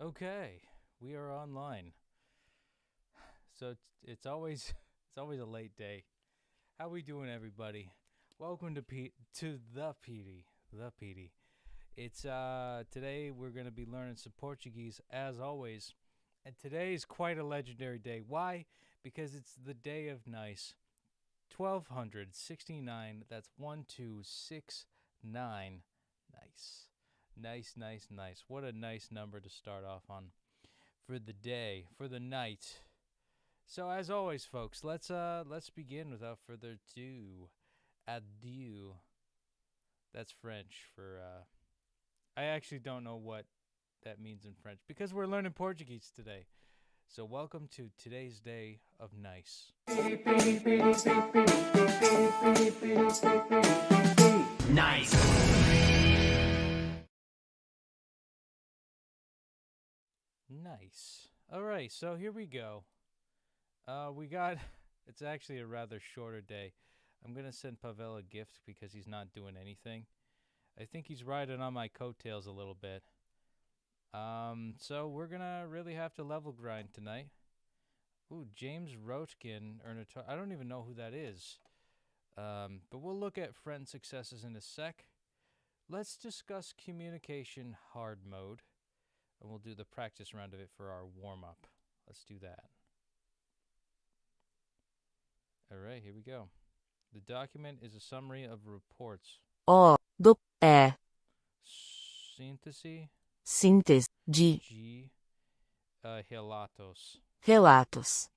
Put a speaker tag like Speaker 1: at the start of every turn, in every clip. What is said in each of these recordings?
Speaker 1: Okay, we are online. So it's always it's always a late day. How we doing, everybody? Welcome to the PD, the PD. It's today we're gonna be learning some Portuguese as always, and today is quite a legendary day. Why? Because it's the day of nice. 1269. That's 1269. Nice, nice, nice, nice. What a nice number to start off on for the day, for the night. So as always, folks, let's begin without further ado. Adieu. That's French for I actually don't know what that means in French because we're learning Portuguese today. So welcome to today's day of nice.
Speaker 2: Nice.
Speaker 1: Nice. All right, so here we go. We got it's actually a rather shorter day. I'm gonna send Pavel a gift because he's not doing anything. I think he's riding on my coattails a little bit. So we're gonna really have to level grind tonight. Ooh, James Roachkin, I don't even know who that is. But we'll look at friend successes in a sec. Let's discuss communication hard mode, and we'll do the practice round of it for our warm up. Let's do that. All right, here we go. The document is a summary of reports.
Speaker 3: O, do, é,
Speaker 1: Síntese
Speaker 3: síntese de
Speaker 1: de relatos.
Speaker 3: relatos.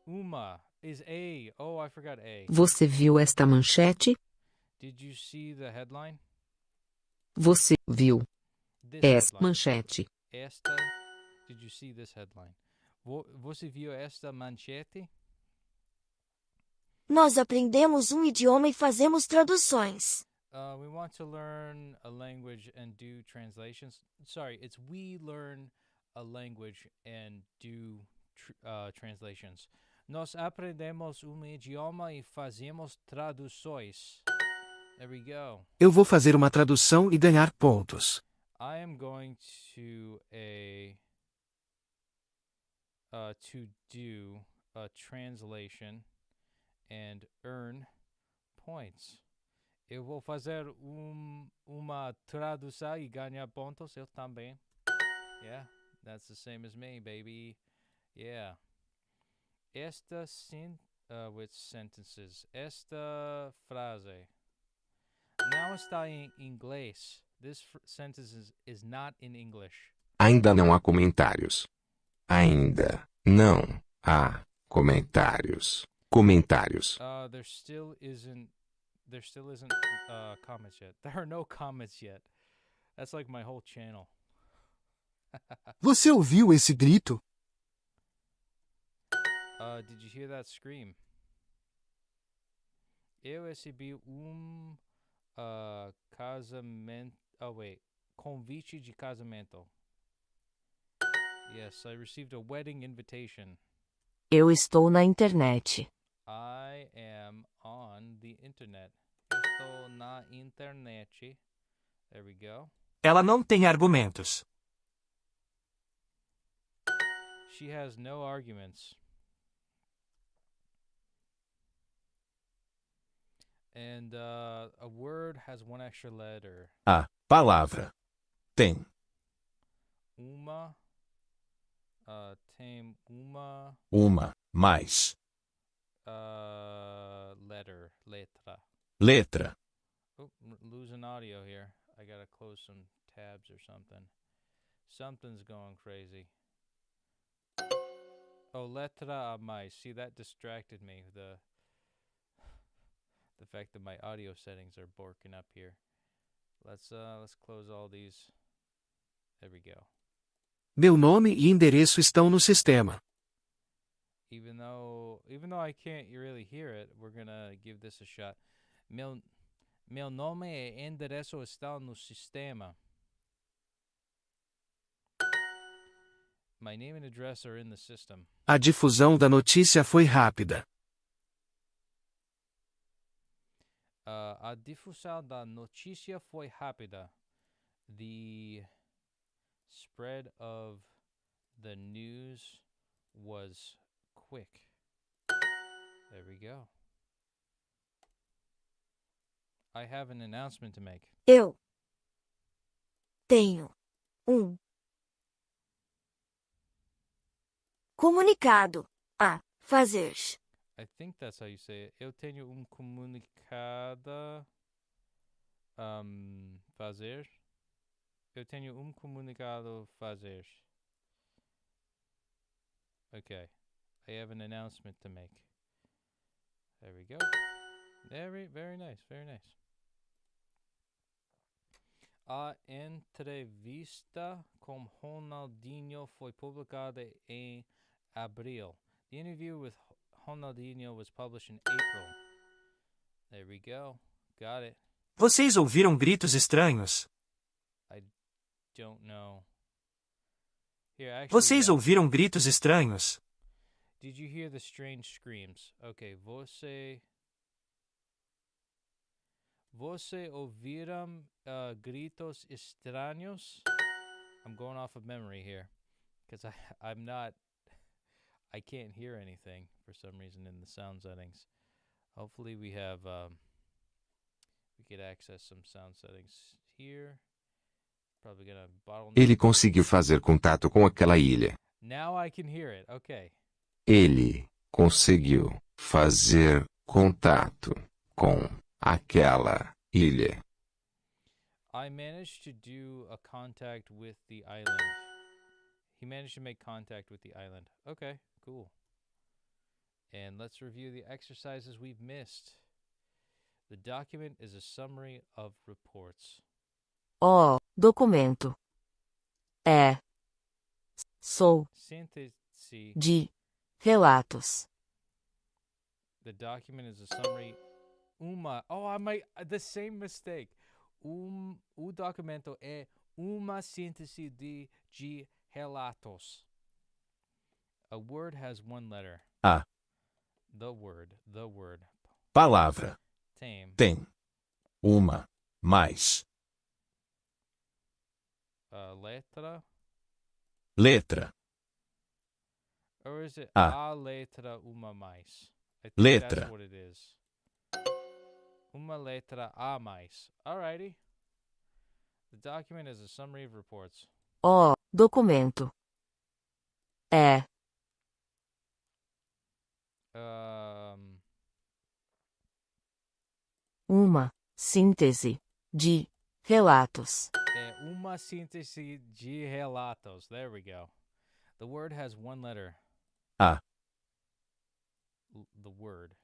Speaker 1: Uma is A. Oh, I forgot A.
Speaker 3: Você viu esta manchete?
Speaker 1: Did you see the headline?
Speaker 3: Você viu
Speaker 1: This
Speaker 3: esta
Speaker 1: headline.
Speaker 3: manchete?
Speaker 1: Esta. Did you see this headline? Você viu esta manchete?
Speaker 4: Nós aprendemos idioma e fazemos traduções.
Speaker 1: We want to learn a language and do translations. Sorry, it's we learn a language and do translations. Nós aprendemos idioma e fazemos traduções. There we go.
Speaker 2: Eu vou fazer uma tradução e ganhar pontos.
Speaker 1: I am going to do a translation and earn points. Eu vou fazer uma tradução e ganhar pontos. Eu também. Yeah, that's the same as me, baby. Yeah. With sentences. Esta frase não está em inglês. This sentence is not in English.
Speaker 5: Ainda não há comentários. Ainda não há comentários. Comentários.
Speaker 1: There still isn't comments yet. There are no comments yet. That's like my whole channel.
Speaker 2: Você ouviu esse grito?
Speaker 1: Did you hear that scream? Eu recebi casamento. Oh wait, convite de casamento. Yes, I received a wedding invitation.
Speaker 3: Eu estou na internet.
Speaker 1: I am on the internet. Estou na internet. There we go.
Speaker 6: Ela não tem argumentos.
Speaker 1: She has no arguments. And a word has one extra letter.
Speaker 5: A palavra tem
Speaker 1: Tem uma
Speaker 5: mais
Speaker 1: letra.
Speaker 5: letra.
Speaker 1: Oh, losing audio here. I gotta close some tabs or something. Something's going crazy. Oh, letra a mais. See, that distracted me. The fact that my audio settings are borking up here. Let's close all these. There we go.
Speaker 2: Meu nome e endereço estão no sistema.
Speaker 1: Even though I can't really hear it, we're gonna give this a shot. Meu nome e endereço estão no sistema. My name and address are in the system.
Speaker 2: A difusão da notícia foi rápida.
Speaker 1: A difusão da notícia foi rápida. The Spread of the news was quick. There we go. I have an announcement to make.
Speaker 4: Eu tenho comunicado a fazer.
Speaker 1: I think that's how you say it. Eu tenho comunicado fazer. Eu tenho comunicado fazer. Okay. I have an announcement to make. There we go. Very nice, very nice. A entrevista com Ronaldinho foi publicada em abril. The interview with Ronaldinho was published in April. There we go. Got it.
Speaker 6: Vocês ouviram gritos estranhos?
Speaker 1: Don't know. Here, actually.
Speaker 6: Vocês ouviram gritos estranhos?
Speaker 1: Did you hear the strange screams? Okay, você ouviram gritos estranhos? I'm going off of memory here because I can't hear anything for some reason in the sound settings. Hopefully we could access some sound settings here. Probably gonna bottleneck.
Speaker 5: Ele conseguiu fazer contato com aquela ilha.
Speaker 1: Now I can hear it. Okay.
Speaker 5: Ele conseguiu fazer contato com aquela ilha.
Speaker 1: I managed to do a contact with the island. He managed to make contact with the island. Okay, cool. And let's review the exercises we've missed. The document is a summary of reports.
Speaker 3: O documento sou
Speaker 1: Síntese.
Speaker 3: de relatos.
Speaker 1: The document is a summary. The same mistake. O documento é uma síntese de relatos. A word has one letter.
Speaker 5: A.
Speaker 1: The word.
Speaker 5: Palavra.
Speaker 1: Tem.
Speaker 5: Uma. Mais.
Speaker 1: Letra.
Speaker 5: Letra.
Speaker 1: Or is it
Speaker 5: A.
Speaker 1: letra uma mais? I think
Speaker 5: Letra.
Speaker 1: that's what it is. Uma letra a mais. Alrighty. The document is a summary of reports.
Speaker 3: O documento uma síntese de relatos.
Speaker 1: É uma síntese de relatos. There we go. The word has one letter.
Speaker 5: A.
Speaker 1: The word.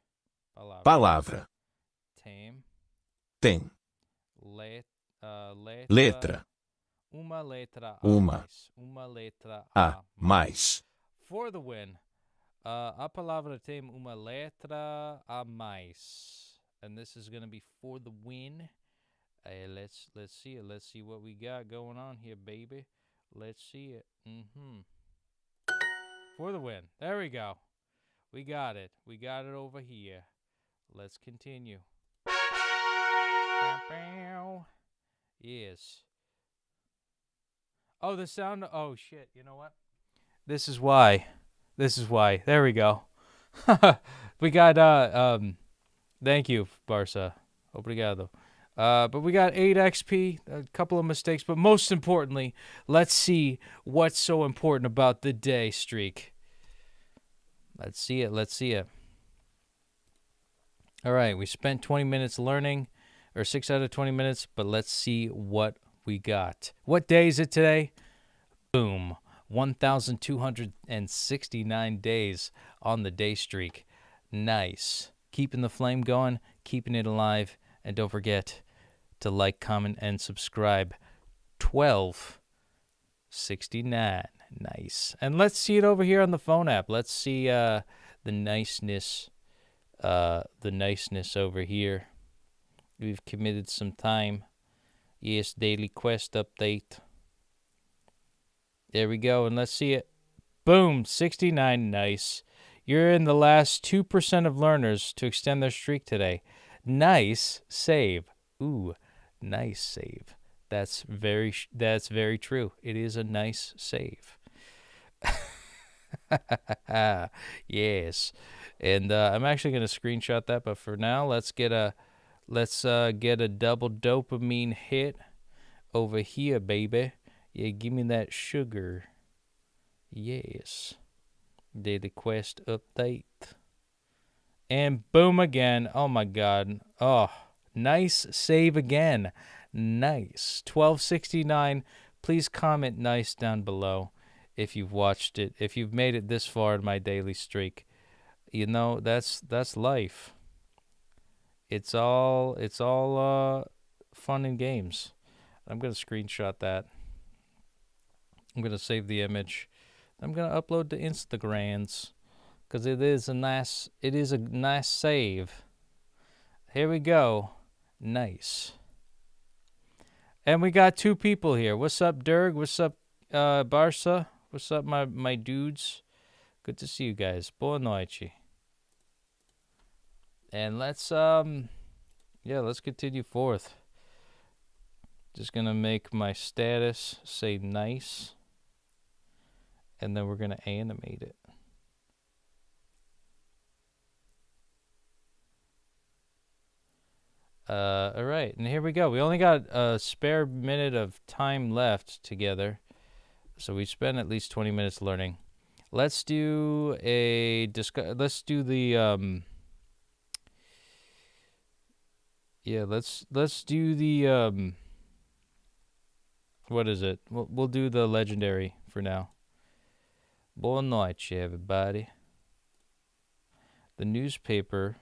Speaker 1: Palavra.
Speaker 5: Palavra.
Speaker 1: Tem.
Speaker 5: Letra.
Speaker 1: Letra. Uma letra a
Speaker 5: Uma.
Speaker 1: mais. Uma letra
Speaker 5: A. Mais.
Speaker 1: For the win. A palavra tem uma letra a mais. And this is going to be for the win. Let's see it. Let's see what we got going on here, baby. Let's see it. For the win. There we go. We got it. We got it over here. Let's continue. Yes. Oh, the sound. Oh, shit. You know what? This is why. There we go. We got, thank you, Barca. Obrigado. But we got 8 XP, a couple of mistakes, but most importantly, let's see what's so important about the day streak. Let's see it. All right, we spent 20 minutes learning, or 6 out of 20 minutes, but let's see what we got. What day is it today? Boom. 1,269 days on the day streak. Nice. Keeping the flame going, keeping it alive, and don't forget to like, comment, and subscribe. 1269. Nice. And let's see it over here on the phone app. Let's see the niceness over here. We've committed some time. Yes, daily quest update. There we go, and let's see it. Boom, 69, nice. You're in the last 2% of learners to extend their streak today. Nice save. Ooh, nice save. That's very true. It is a nice save. Yes. And I'm actually going to screenshot that, but for now, let's get a double dopamine hit over here, baby. Yeah, give me that sugar. Yes. Daily quest update. And boom again. Oh my god. Oh, nice save again. Nice. 1269. Please comment nice down below if you've watched it. If you've made it this far in my daily streak. You know, that's life. It's all fun and games. I'm going to screenshot that. I'm going to save the image. I'm going to upload to Instagrams because it is a nice save. Here we go. Nice. And we got 2 people here. What's up, Dirg? What's up, Barca? What's up, my dudes? Good to see you guys. Boa noite. And let's continue forth. Just gonna make my status say nice, and then we're gonna animate it. All right, and here we go. We only got a spare minute of time left together, so we spent at least 20 minutes learning. Let's do the let's do the what is it? We'll do the legendary for now. Boa noite, everybody. The newspaper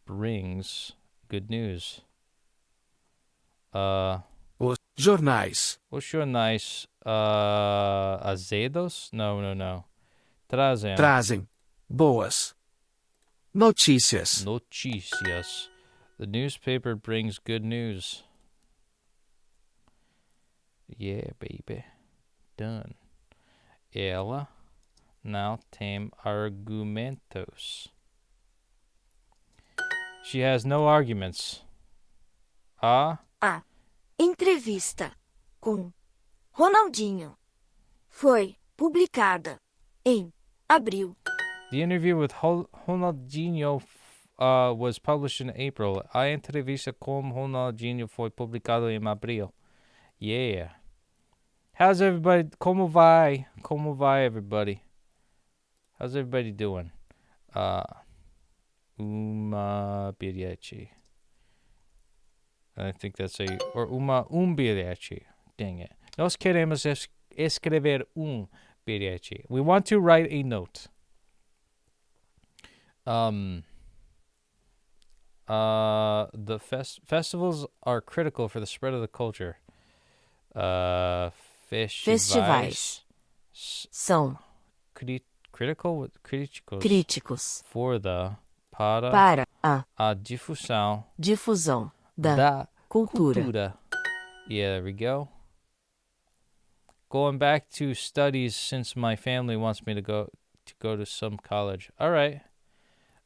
Speaker 1: brings good news.
Speaker 2: Os jornais
Speaker 1: Os jornais azedos? No. Trazem
Speaker 2: trazem boas notícias.
Speaker 1: notícias. The newspaper brings good news. Yeah, baby. Done. Ela não tem argumentos. She has no arguments.
Speaker 4: A entrevista com Ronaldinho foi publicada em abril.
Speaker 1: The interview with Ronaldinho was published in April. A entrevista com Ronaldinho foi publicada em abril. Yeah. How's everybody? Como vai? Como vai, everybody? How's everybody doing? Uma bilhete. I think that's or bilhete. Dang it. Nós queremos escrever bilhete. We want to write a note. The festivals are critical for the spread of the culture.
Speaker 3: Festivais são
Speaker 1: críticos para a difusão
Speaker 3: da cultura.
Speaker 1: Yeah, there we go. Going back to studies since my family wants me to go to some college. All right.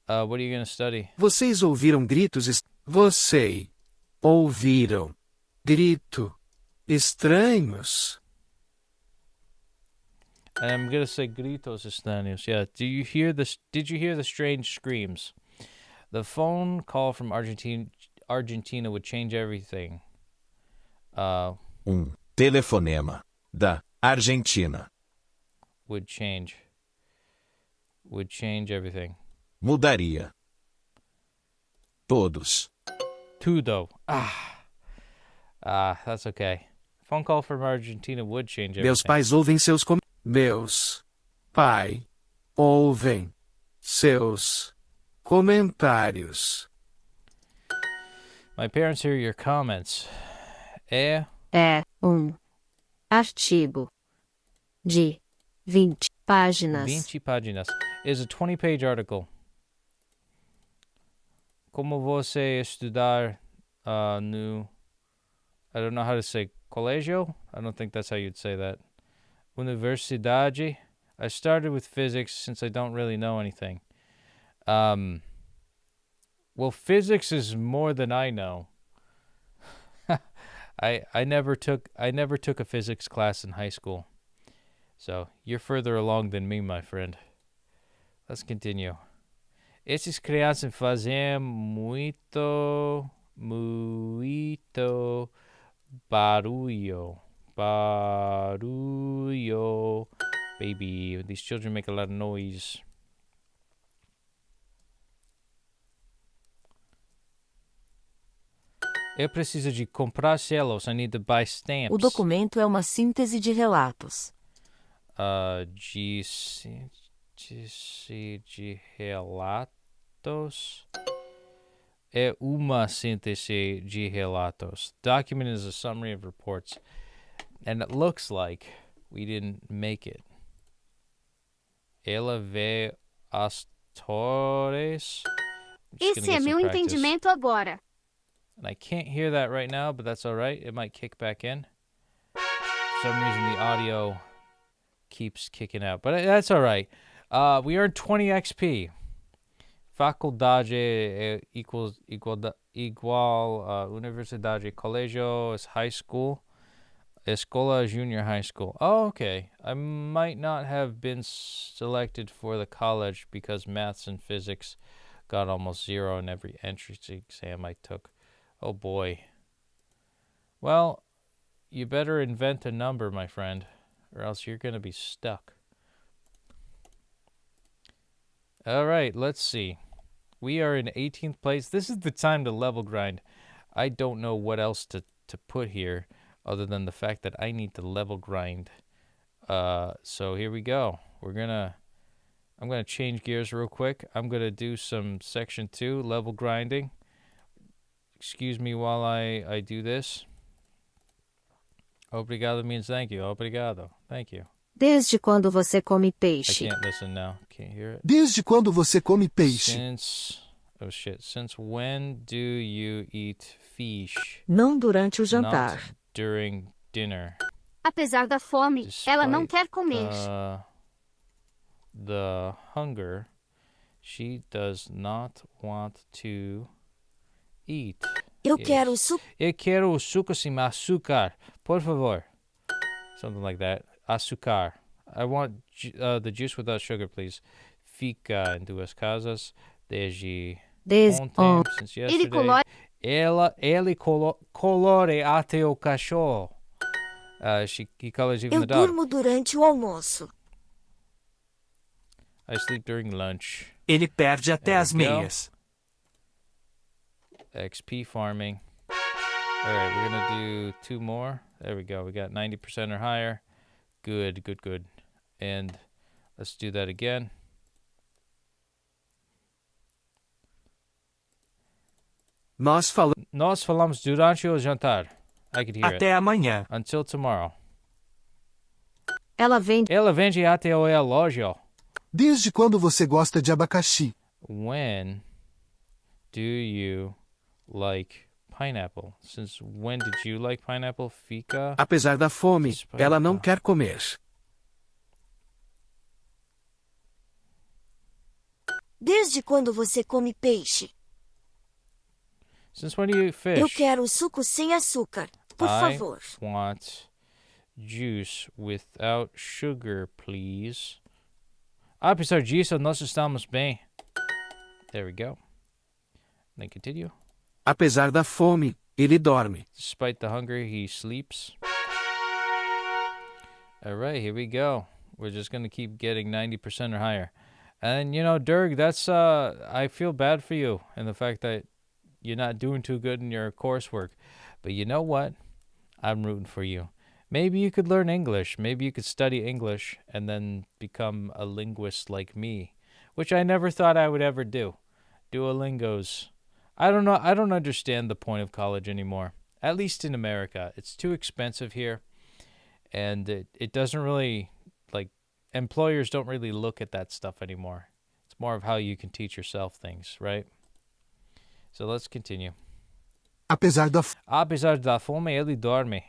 Speaker 1: What are you going to study?
Speaker 2: Vocês ouviram gritos? Você ouviram grito estranhos?
Speaker 1: I'm going to say gritos estranhos. Yeah. Did you hear the strange screams? The phone call from Argentina would change everything.
Speaker 5: Telefonema da Argentina
Speaker 1: Would change everything.
Speaker 5: mudaria todos.
Speaker 1: Tudo. That's okay. Phone call from Argentina would change everything.
Speaker 2: Meus pais ouvem seus Meus pai ouvem seus comentários.
Speaker 1: My parents hear your comments.
Speaker 3: É artigo de 20 páginas.
Speaker 1: 20 páginas. Is a 20-page article. Como você estudar no... I don't know how to say colégio. I don't think that's how you'd say that. Universidade. I started with physics since I don't really know anything. Well, physics is more than I know. I never took a physics class in high school. So you're further along than me, my friend. Let's continue. Esses crianças fazem muito barulho. Barulho. Baby, these children make a lot of noise. Eu preciso de comprar selos. I need to buy stamps.
Speaker 3: O documento é uma síntese de relatos.
Speaker 1: Síntese de relatos. É uma síntese de relatos. Document is a summary of reports. And it looks like we didn't make it. Ela vê as torres.
Speaker 7: Esse é meu entendimento agora.
Speaker 1: And I can't hear that right now, but that's all right. It might kick back in. For some reason, the audio keeps kicking out, but that's all right. We earned 20 XP. Faculdade igual universidade. Colégio is high school. Escola junior high school. Oh, okay. I might not have been selected for the college because maths and physics got almost 0 in every entrance exam I took. Oh boy. Well, you better invent a number, my friend, or else you're going to be stuck. All right, let's see. We are in 18th place. This is the time to level grind. I don't know what else to put here other than the fact that I need to level grind. So here we go. I'm gonna change gears real quick. I'm gonna do some section 2 level grinding. Excuse me while I do this. Obrigado means thank you. Obrigado. Thank you.
Speaker 3: Desde quando você come
Speaker 1: I
Speaker 3: peixe?
Speaker 1: can't listen now. Can't hear it.
Speaker 2: Desde quando você come peixe?
Speaker 1: Since when do you eat fish?
Speaker 3: Não durante o jantar.
Speaker 1: Not during dinner.
Speaker 7: Apesar da fome, ela não quer comer.
Speaker 1: The hunger, she does not want to eat.
Speaker 4: Eu quero suco.
Speaker 1: Eu quero suco sem açúcar, por favor. Something like that. Açúcar. I want the juice without sugar, please. Fica em duas casas desde ontem, since yesterday. Ele colore até o cachorro. He colors even
Speaker 4: Eu
Speaker 1: the dog.
Speaker 4: durmo durante o almoço.
Speaker 1: I sleep during lunch.
Speaker 6: Ele perde até as meias.
Speaker 1: XP farming. All right, we're going to do 2 more. There we go. We got 90% or higher. Good. And let's do that again.
Speaker 2: Nós
Speaker 1: falamos durante o jantar. I could hear it.
Speaker 6: Até amanhã.
Speaker 1: Until tomorrow.
Speaker 3: Ela vende
Speaker 1: até o relógio.
Speaker 2: Desde quando você gosta de abacaxi?
Speaker 1: When do you like pineapple? Since when did you like pineapple? Fica.
Speaker 2: Apesar da fome, ela não quer comer.
Speaker 4: Desde quando você come peixe?
Speaker 1: Since when do you eat fish?
Speaker 4: Eu quero suco sem açúcar, por favor.
Speaker 1: I want juice without sugar, please. Apesar disso, nós estamos bem. There we go. Then continue.
Speaker 2: Apesar da fome, ele dorme.
Speaker 1: Despite the hunger, he sleeps. All right, here we go. We're just going to keep getting 90% or higher. And, you know, Dirk, that's, I feel bad for you and the fact that you're not doing too good in your coursework. But you know what? I'm rooting for you. Maybe you could learn English. Maybe you could study English and then become a linguist like me, which I never thought I would ever do. Duolingo's. I don't know. I don't understand the point of college anymore, at least in America. It's too expensive here, and it doesn't really, like, employers don't really look at that stuff anymore. It's more of how you can teach yourself things, right? So let's continue.
Speaker 2: Apesar
Speaker 1: da fome, ele dorme.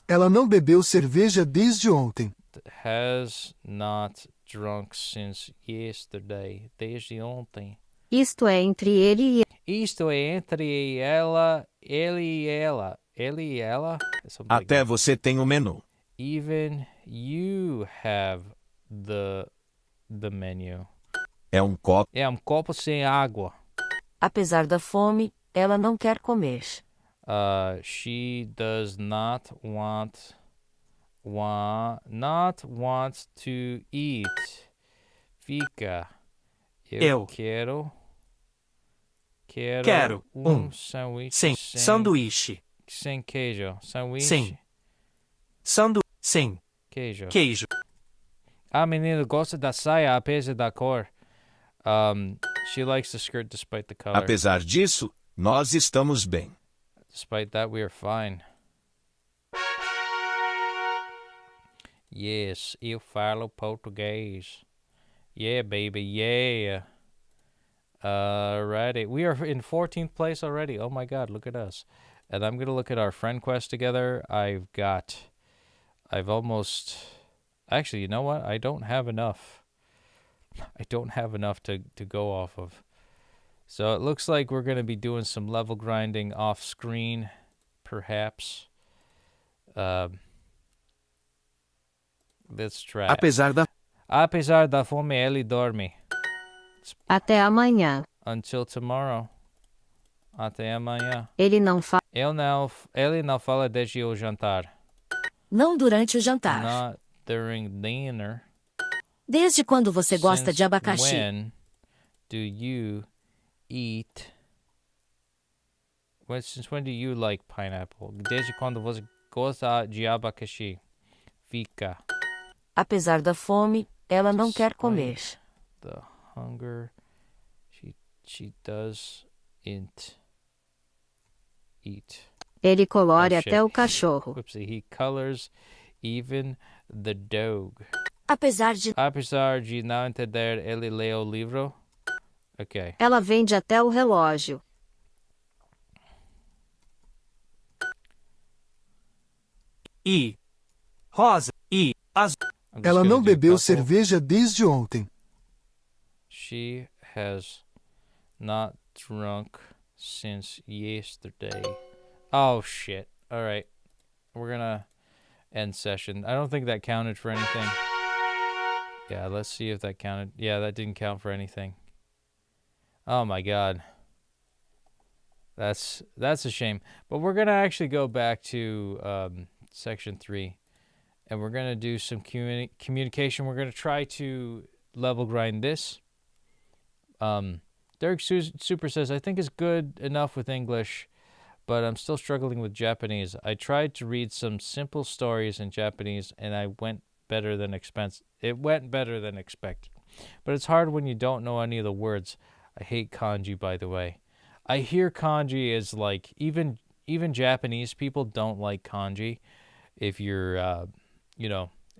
Speaker 2: Ela não bebeu cerveja desde ontem.
Speaker 1: Has not drunk since yesterday. Desde ontem.
Speaker 3: Isto é entre ele e
Speaker 1: Isto é entre ela, ele e ela. Ele e ela? Something like
Speaker 5: Até
Speaker 1: that.
Speaker 5: você tem o menu.
Speaker 1: Even you have the menu.
Speaker 5: É um copo.
Speaker 1: É um copo sem água.
Speaker 3: Apesar da fome, ela não quer comer.
Speaker 1: She does not want to eat. Fica.
Speaker 6: Eu
Speaker 1: quero sanduíche
Speaker 6: Sim. Sanduíche.
Speaker 1: sem queijo. Sanduíche
Speaker 6: Sim. Sim.
Speaker 1: queijo.
Speaker 6: Queijo.
Speaker 1: A menina gosta da saia apesar da cor. She likes the skirt despite the color.
Speaker 5: Apesar disso, nós estamos bem.
Speaker 1: Despite that, we are fine. Yes, eu falo português. Yeah, baby, yeah. Alrighty. We are in 14th place already. Oh my god, look at us. And I'm going to look at our friend quest together. Actually, you know what? I don't have enough. I don't have enough to go off of. So it looks like we're going to be doing some level grinding off screen, perhaps. Let's try. Apesar da fome, ele dorme.
Speaker 3: Até amanhã.
Speaker 1: Until tomorrow. Até amanhã.
Speaker 3: Ele não fala.
Speaker 1: Ele não fala desde o jantar.
Speaker 3: Não durante o jantar.
Speaker 1: Not during dinner.
Speaker 3: Desde quando você gosta de abacaxi?
Speaker 1: When do you eat? Since when do you like pineapple? Desde quando você gosta de abacaxi? Fica.
Speaker 3: Apesar da fome, ela não quer comer.
Speaker 1: The hunger, she doesn't eat.
Speaker 3: Ele colore
Speaker 1: Oh,
Speaker 3: até o cachorro.
Speaker 1: Whoopsie, he colors even the dog.
Speaker 4: Apesar de
Speaker 1: não entender, ele lê o livro. Ok.
Speaker 3: Ela vende até o relógio.
Speaker 6: E rosa e azul.
Speaker 8: Ela não bebeu cerveja desde ontem.
Speaker 1: She has not drunk since yesterday. Oh, shit. All right. We're gonna end session. I don't think that counted for anything. Yeah, let's see if that counted. Yeah, that didn't count for anything. Oh, my God. That's a shame. But we're gonna actually go back to section 3. And we're going to do some communication. We're going to try to level grind this. Derek Super says, I think it's good enough with English, but I'm still struggling with Japanese. I tried to read some simple stories in Japanese, and it went better than expected. But it's hard when you don't know any of the words. I hate kanji, by the way. I hear kanji is like, even Japanese people don't like kanji. If you're...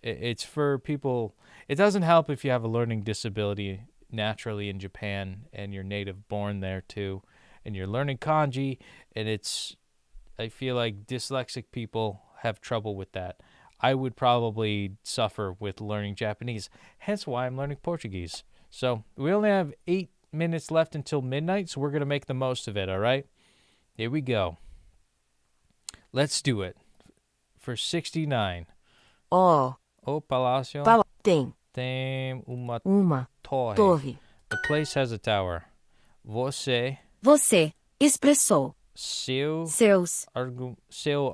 Speaker 1: it's for people. It doesn't help if you have a learning disability naturally in Japan and you're native born there too, and you're learning kanji, and I feel like dyslexic people have trouble with that. I would probably suffer with learning Japanese, hence why I'm learning Portuguese. So we only have 8 minutes left until midnight, so we're going to make the most of it, all right? Here we go. Let's do it. For 69.
Speaker 3: O
Speaker 1: palácio
Speaker 3: tem
Speaker 1: uma
Speaker 3: torre.
Speaker 1: The place has a tower. Você
Speaker 3: expressou
Speaker 1: seu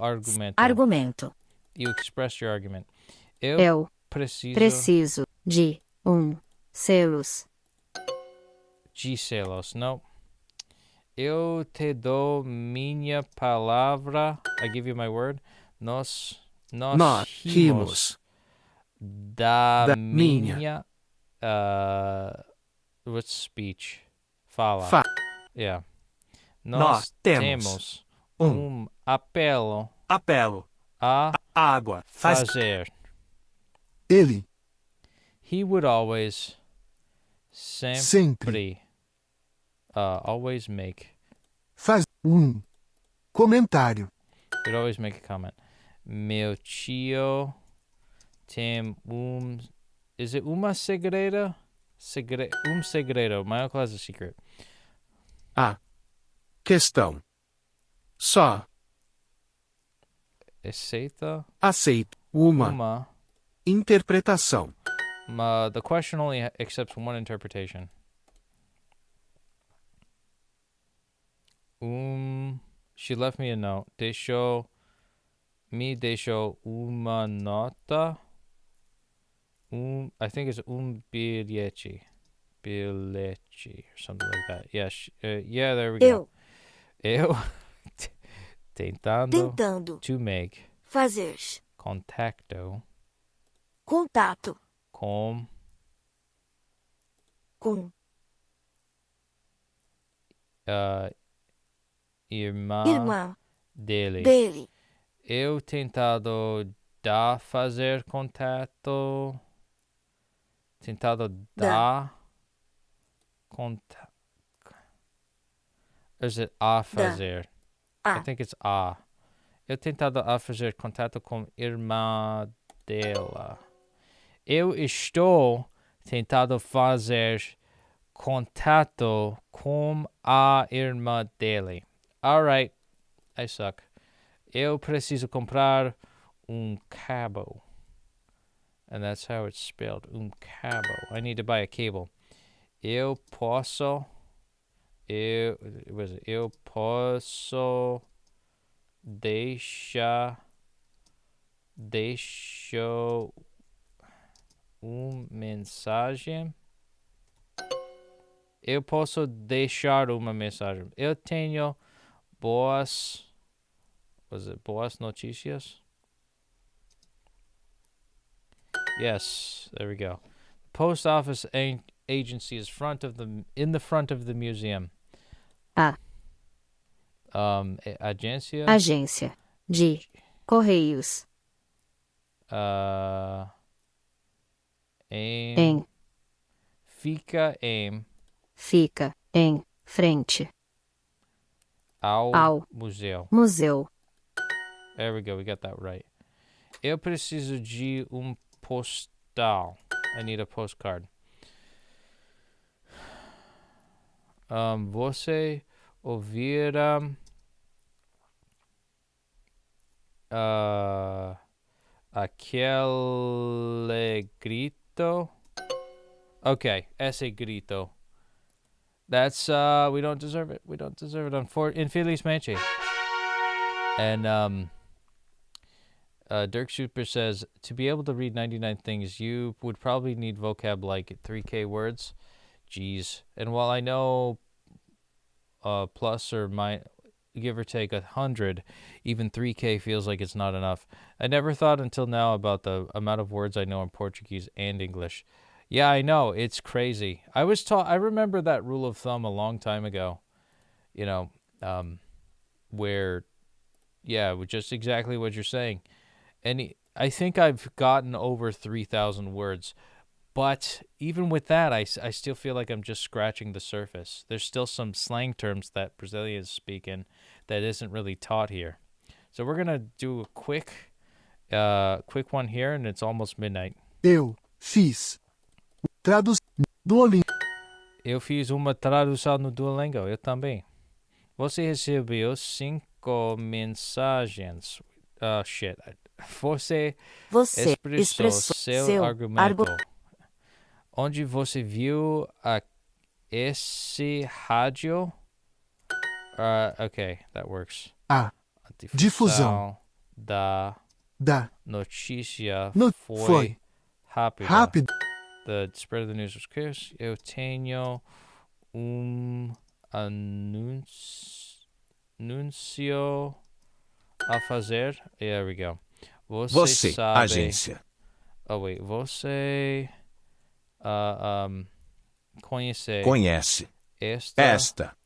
Speaker 3: argumento.
Speaker 1: You expressed your argument.
Speaker 3: Eu preciso de selos.
Speaker 1: No. Eu te dou minha palavra. I give you my word. Nós
Speaker 8: rimos
Speaker 1: da minha what's speech? Fala. Yeah. Nós temos apelo a
Speaker 6: água
Speaker 1: fazer.
Speaker 8: Ele
Speaker 1: He would always sempre always make
Speaker 8: faz comentário.
Speaker 1: He'd always make a comment. Meu tio tem is it uma segredo? Segredo. My uncle has a secret.
Speaker 8: A questão. Só
Speaker 1: Aceita
Speaker 2: Aceito. Uma.
Speaker 1: uma.
Speaker 2: Interpretação.
Speaker 1: The question only accepts one interpretation. She left me a note. Deixou uma nota. I think it's bilhete. Bilhete or something like that. Yeah, yeah, there we go. Eu tentando to make
Speaker 4: fazer
Speaker 1: contato com irmã dele. Eu tentado fazer contato. Tentado contato. Or is it a fazer? I think it's a. Eu tentado fazer contato com irmã dela. Eu estou tentando fazer contato com a irmã dele. Alright, I suck. Eu preciso comprar cabo. And that's how it's spelled. Cabo. I need to buy a cable. Eu posso deixar mensagem. Eu posso deixar uma mensagem. Eu tenho boas notícias? Yes, there we go. Post office agency is in the front of the museum.
Speaker 3: Agência de Correios.
Speaker 1: Fica
Speaker 3: em frente
Speaker 1: ao museu. There we go, we got that right. Eu preciso de postal. I need a postcard. Você ouvira aquele grito? Okay, esse grito. That's we don't deserve it. We don't deserve it. Infelizmente. And Dirk Super says, to be able to read 99 things, you would probably need vocab like 3K words. Jeez. And while I know plus or minus, give or take 100, even 3K feels like it's not enough. I never thought until now about the amount of words I know in Portuguese and English. Yeah, I know. It's crazy. I remember that rule of thumb a long time ago, where, yeah, just exactly what you're saying. And I think I've gotten over 3,000 words. But even with that, I still feel like I'm just scratching the surface. There's still some slang terms that Brazilians speak in that isn't really taught here. So we're going to do a quick one here, and it's almost midnight.
Speaker 8: Eu fiz Duolingo.
Speaker 1: Eu fiz uma tradução no Duolingo. Eu também. Você recebeu 5 mensagens. Shit. Você expressou seu argumento. Onde você viu esse rádio? Okay, that works.
Speaker 8: A difusão
Speaker 1: da notícia foi
Speaker 8: rápida.
Speaker 1: The spread of the news was clear. Eu tenho anúncio a fazer. There we go. Você sabe...
Speaker 5: agência.
Speaker 1: Oh, wait. Você...
Speaker 5: conhece esta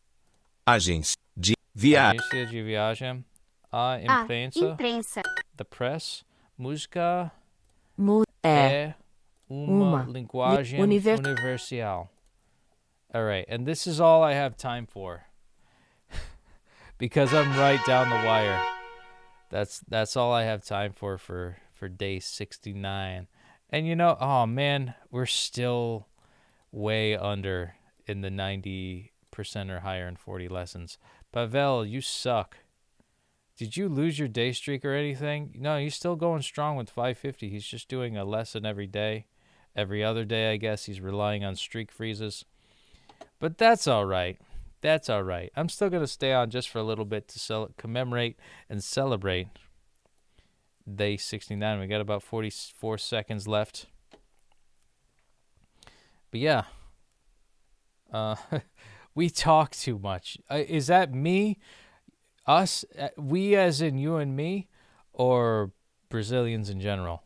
Speaker 5: agência de
Speaker 1: viagem, a imprensa, the press, música é uma linguagem universal. All right, and this is all I have time for because I'm right down the wire. That's all I have time for day 69. And oh man, we're still way under in the 90% or higher in 40 lessons. Pavel, you suck. Did you lose your day streak or anything? No, he's still going strong with 550. He's just doing a lesson every day. Every other day, I guess. He's relying on streak freezes. But that's all right. That's all right. I'm still going to stay on just for a little bit to commemorate and celebrate day 69. We got about 44 seconds left. But yeah. We talk too much. Is that me? Us? We as in you and me? Or Brazilians in general?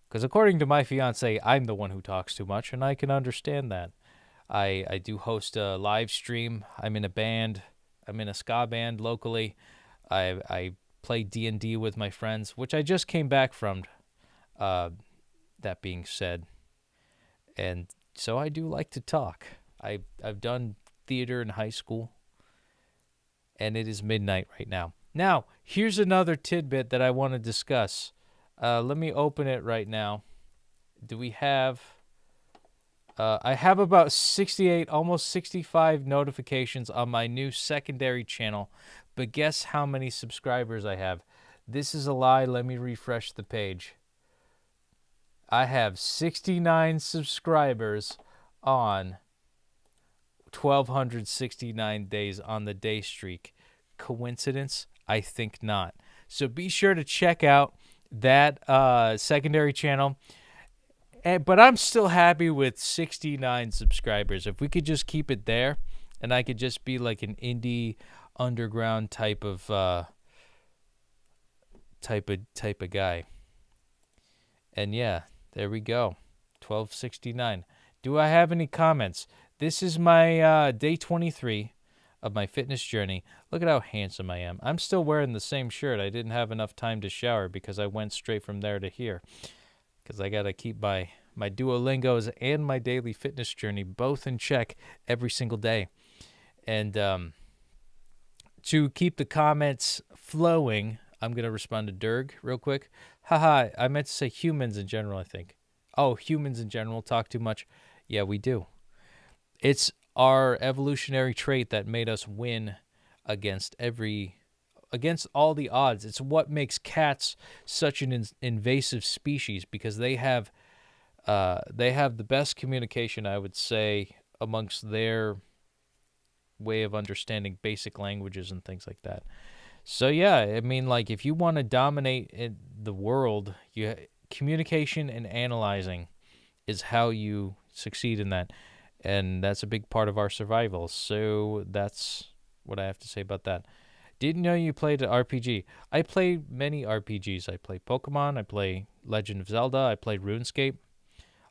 Speaker 1: Because according to my fiance, I'm the one who talks too much, and I can understand that. I do host a live stream. I'm in a band. I'm in a ska band locally. I play D&D with my friends, which I just came back from, that being said. And so I do like to talk. I've done theater in high school, and it is midnight right now. Now, here's another tidbit that I want to discuss. Let me open it right now. Do we have... I have about 68, almost 65 notifications on my new secondary channel, but guess how many subscribers I have? This is a lie. Let me refresh the page. I have 69 subscribers on 1,269 days on the day streak. Coincidence? I think not. So be sure to check out that secondary channel. But I'm still happy with 69 subscribers. If we could just keep it there, and I could just be like an indie underground type of guy. And yeah, there we go. 1269. Do I have any comments? This is my day 23 of my fitness journey. Look at how handsome I am. I'm still wearing the same shirt. I didn't have enough time to shower because I went straight from there to here. Because I got to keep my Duolingos and my daily fitness journey both in check every single day. And to keep the comments flowing, I'm going to respond to Dirg real quick. Haha, I meant to say humans in general, I think. Oh, humans in general talk too much. Yeah, we do. It's our evolutionary trait that made us win against all the odds. It's what makes cats such an invasive species, because they have the best communication, I would say, amongst their way of understanding basic languages and things like that. So yeah, I mean, like, if you want to dominate the world, communication and analyzing is how you succeed in that, and that's a big part of our survival. So that's what I have to say about that. Didn't know you played an RPG. I play many RPGs. I play Pokemon. I play Legend of Zelda. I play RuneScape.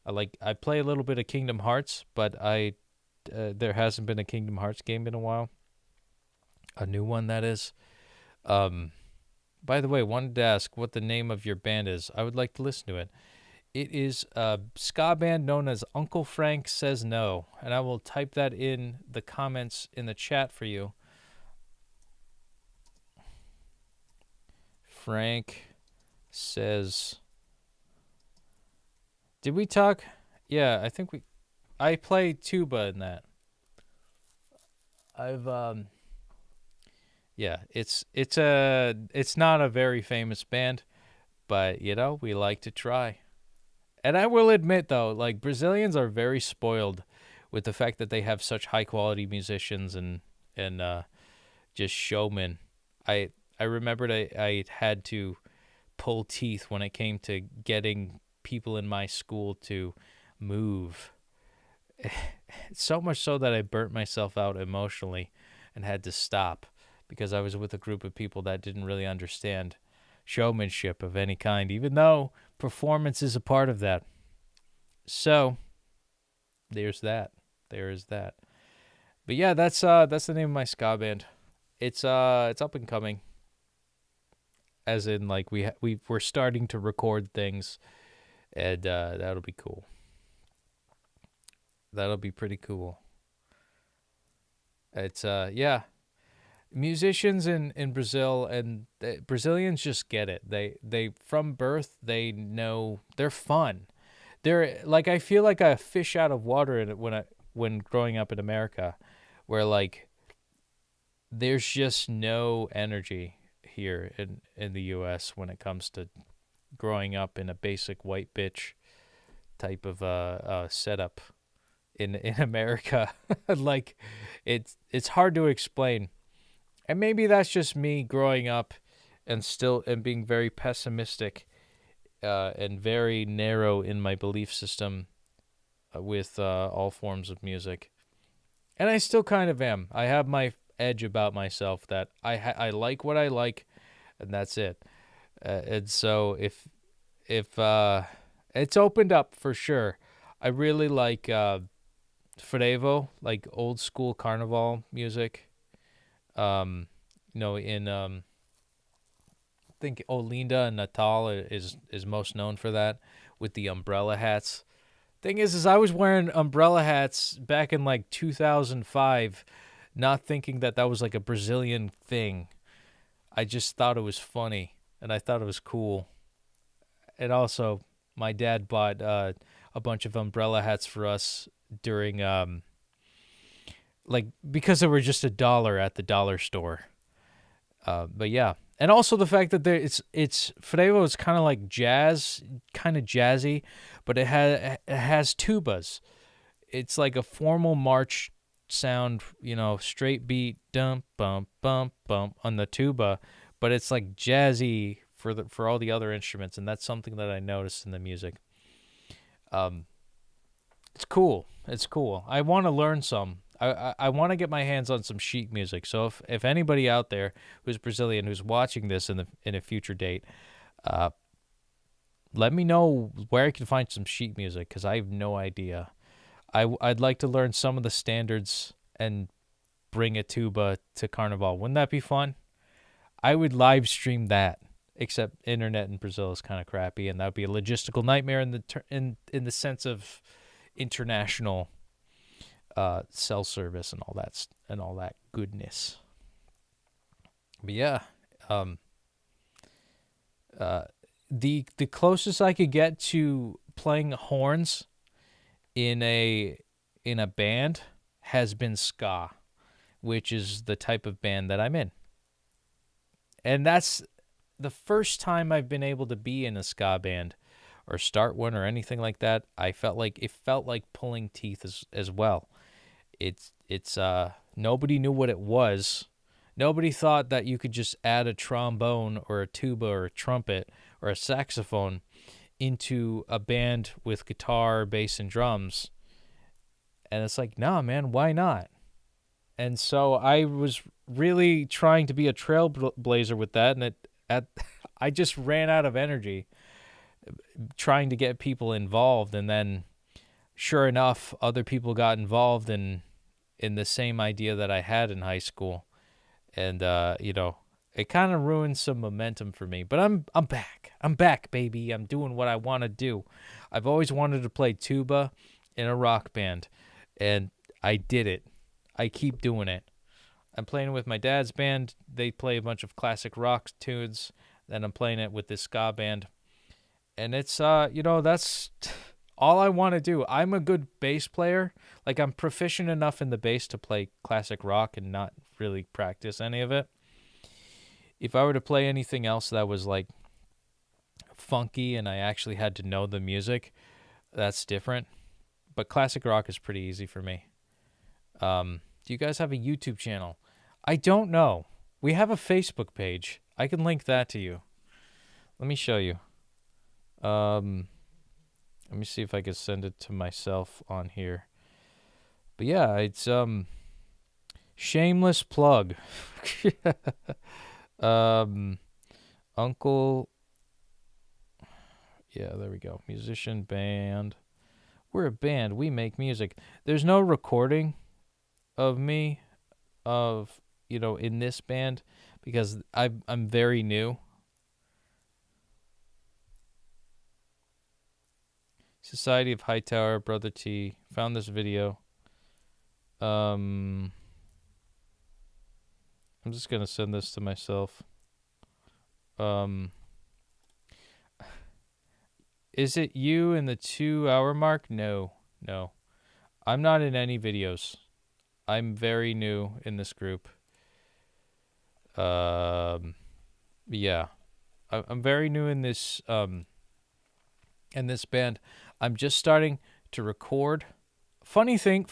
Speaker 1: I play a little bit of Kingdom Hearts, but there hasn't been a Kingdom Hearts game in a while. A new one, that is. By the way, wanted to ask what the name of your band is. I would like to listen to it. It is a ska band known as Uncle Frank Says No, and I will type that in the comments in the chat for you. Frank says... Did we talk? Yeah, I think I play tuba in that. Yeah, it's not a very famous band, but we like to try. And I will admit though, like, Brazilians are very spoiled with the fact that they have such high quality musicians and just showmen. I remembered I had to pull teeth when it came to getting people in my school to move. So much so that I burnt myself out emotionally and had to stop because I was with a group of people that didn't really understand showmanship of any kind, even though performance is a part of that. So there's that. There is that. But yeah, that's the name of my ska band. It's up and coming. As in, like, we're starting to record things, and that'll be cool. That'll be pretty cool. It's yeah, musicians in Brazil, and Brazilians just get it. They from birth they know they're fun. They're like, I feel like a fish out of water when growing up in America, where, like, there's just no energy here in the U.S. when it comes to growing up in a basic white bitch type of setup in America. Like, it's hard to explain, and maybe that's just me growing up and being very pessimistic and very narrow in my belief system with all forms of music. And I still kind of am. I have my edge about myself that I like what I like, and that's it. And so if it's opened up for sure. I really like frevo, like old school carnival music. In I think Olinda and Natal is most known for that, with the umbrella hats. Thing is I was wearing umbrella hats back in like 2005, not thinking that was like a Brazilian thing. I just thought it was funny, and I thought it was cool. And also, my dad bought a bunch of umbrella hats for us during, because they were just $1 at the dollar store. But yeah. And also the fact that it's frevo is kind of like jazz, kind of jazzy, but it has tubas. It's like a formal march sound, straight beat, dump, bump, bump, bump on the tuba, but it's like jazzy for all the other instruments, and that's something that I noticed in the music. It's cool. It's cool. I want to learn some. I want to get my hands on some sheet music. So if anybody out there who's Brazilian who's watching this in a future date, let me know where I can find some sheet music, because I have no idea. I'd like to learn some of the standards and bring a tuba to Carnival. Wouldn't that be fun? I would live stream that. Except internet in Brazil is kind of crappy, and that would be a logistical nightmare in the sense of international cell service and all that goodness. But yeah, the closest I could get to playing horns in a band has been ska, which is the type of band that I'm in, and that's the first time I've been able to be in a ska band or start one or anything like that. It felt like pulling teeth as well. It's nobody knew what it was. Nobody thought that you could just add a trombone or a tuba or a trumpet or a saxophone into a band with guitar, bass, and drums. And it's like, nah, man, why not? And so I was really trying to be a trailblazer with that, and I just ran out of energy trying to get people involved, and then sure enough, other people got involved in the same idea that I had in high school, and it kind of ruined some momentum for me. But I'm back, baby. I'm doing what I want to do. I've always wanted to play tuba in a rock band, and I did it. I keep doing it. I'm playing with my dad's band. They play a bunch of classic rock tunes. Then I'm playing it with this ska band. And it's, that's all I want to do. I'm a good bass player. Like, I'm proficient enough in the bass to play classic rock and not really practice any of it. If I were to play anything else that was, like, funky and I actually had to know the music, that's different. But classic rock is pretty easy for me. Do you guys have a YouTube channel? I don't know. We have a Facebook page. I can link that to you. Let me show you. Let me see if I can send it to myself on here. But yeah, it's shameless plug. Uncle. Yeah, there we go. Musician band. We're a band. We make music. There's no recording of me in this band because I'm very new. Society of Hightower, Brother T, found this video. I'm just going to send this to myself. Is it you in the 2-hour mark? No. I'm not in any videos. I'm very new in this group. Yeah, I'm very new in this band. I'm just starting to record. Funny thing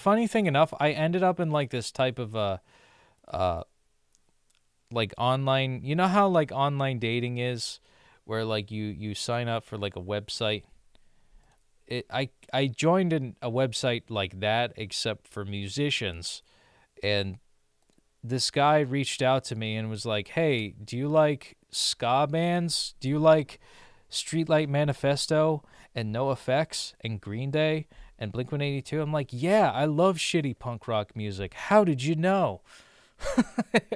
Speaker 1: enough, I ended up in like this type of like online, you know how like online dating is, where like you sign up for like a website. I joined a website like that, except for musicians, and this guy reached out to me and was like, "Hey, do you like ska bands? Do you like Streetlight Manifesto and NoFX and Green Day and Blink-182?" I'm like, "Yeah, I love shitty punk rock music. How did you know?"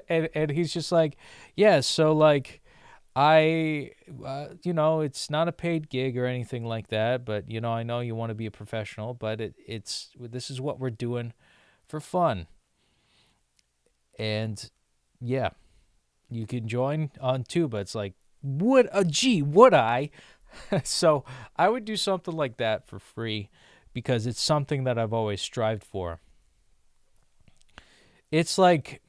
Speaker 1: and he's just like, "Yeah, so like it's not a paid gig or anything like that, but I know you want to be a professional, but this is what we're doing for fun." And yeah, you can join on Tuba. It's like, would I? So I would do something like that for free because it's something that I've always strived for. It's like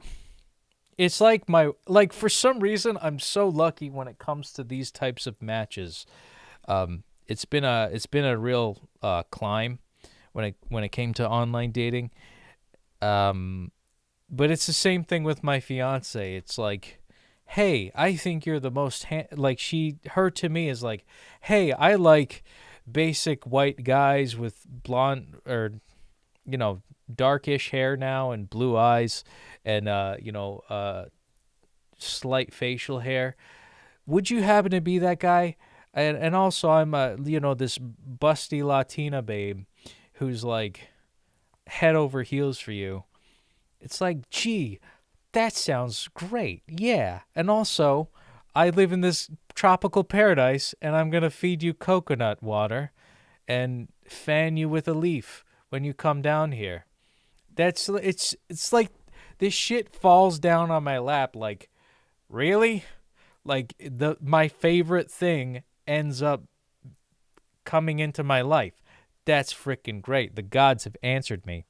Speaker 1: for some reason I'm so lucky when it comes to these types of matches. It's been a real climb when it came to online dating. But it's the same thing with my fiance. It's like, "Hey, I think you're the most her to me is like, "Hey, I like basic white guys with blonde or darkish hair now and blue eyes and slight facial hair. Would you happen to be that guy?" And also I'm this busty Latina babe who's like head over heels for you. It's like, gee, that sounds great. Yeah. And also, I live in this tropical paradise, and I'm going to feed you coconut water and fan you with a leaf when you come down here. It's like this shit falls down on my lap. Like, really? Like, my favorite thing ends up coming into my life. That's freaking great. The gods have answered me.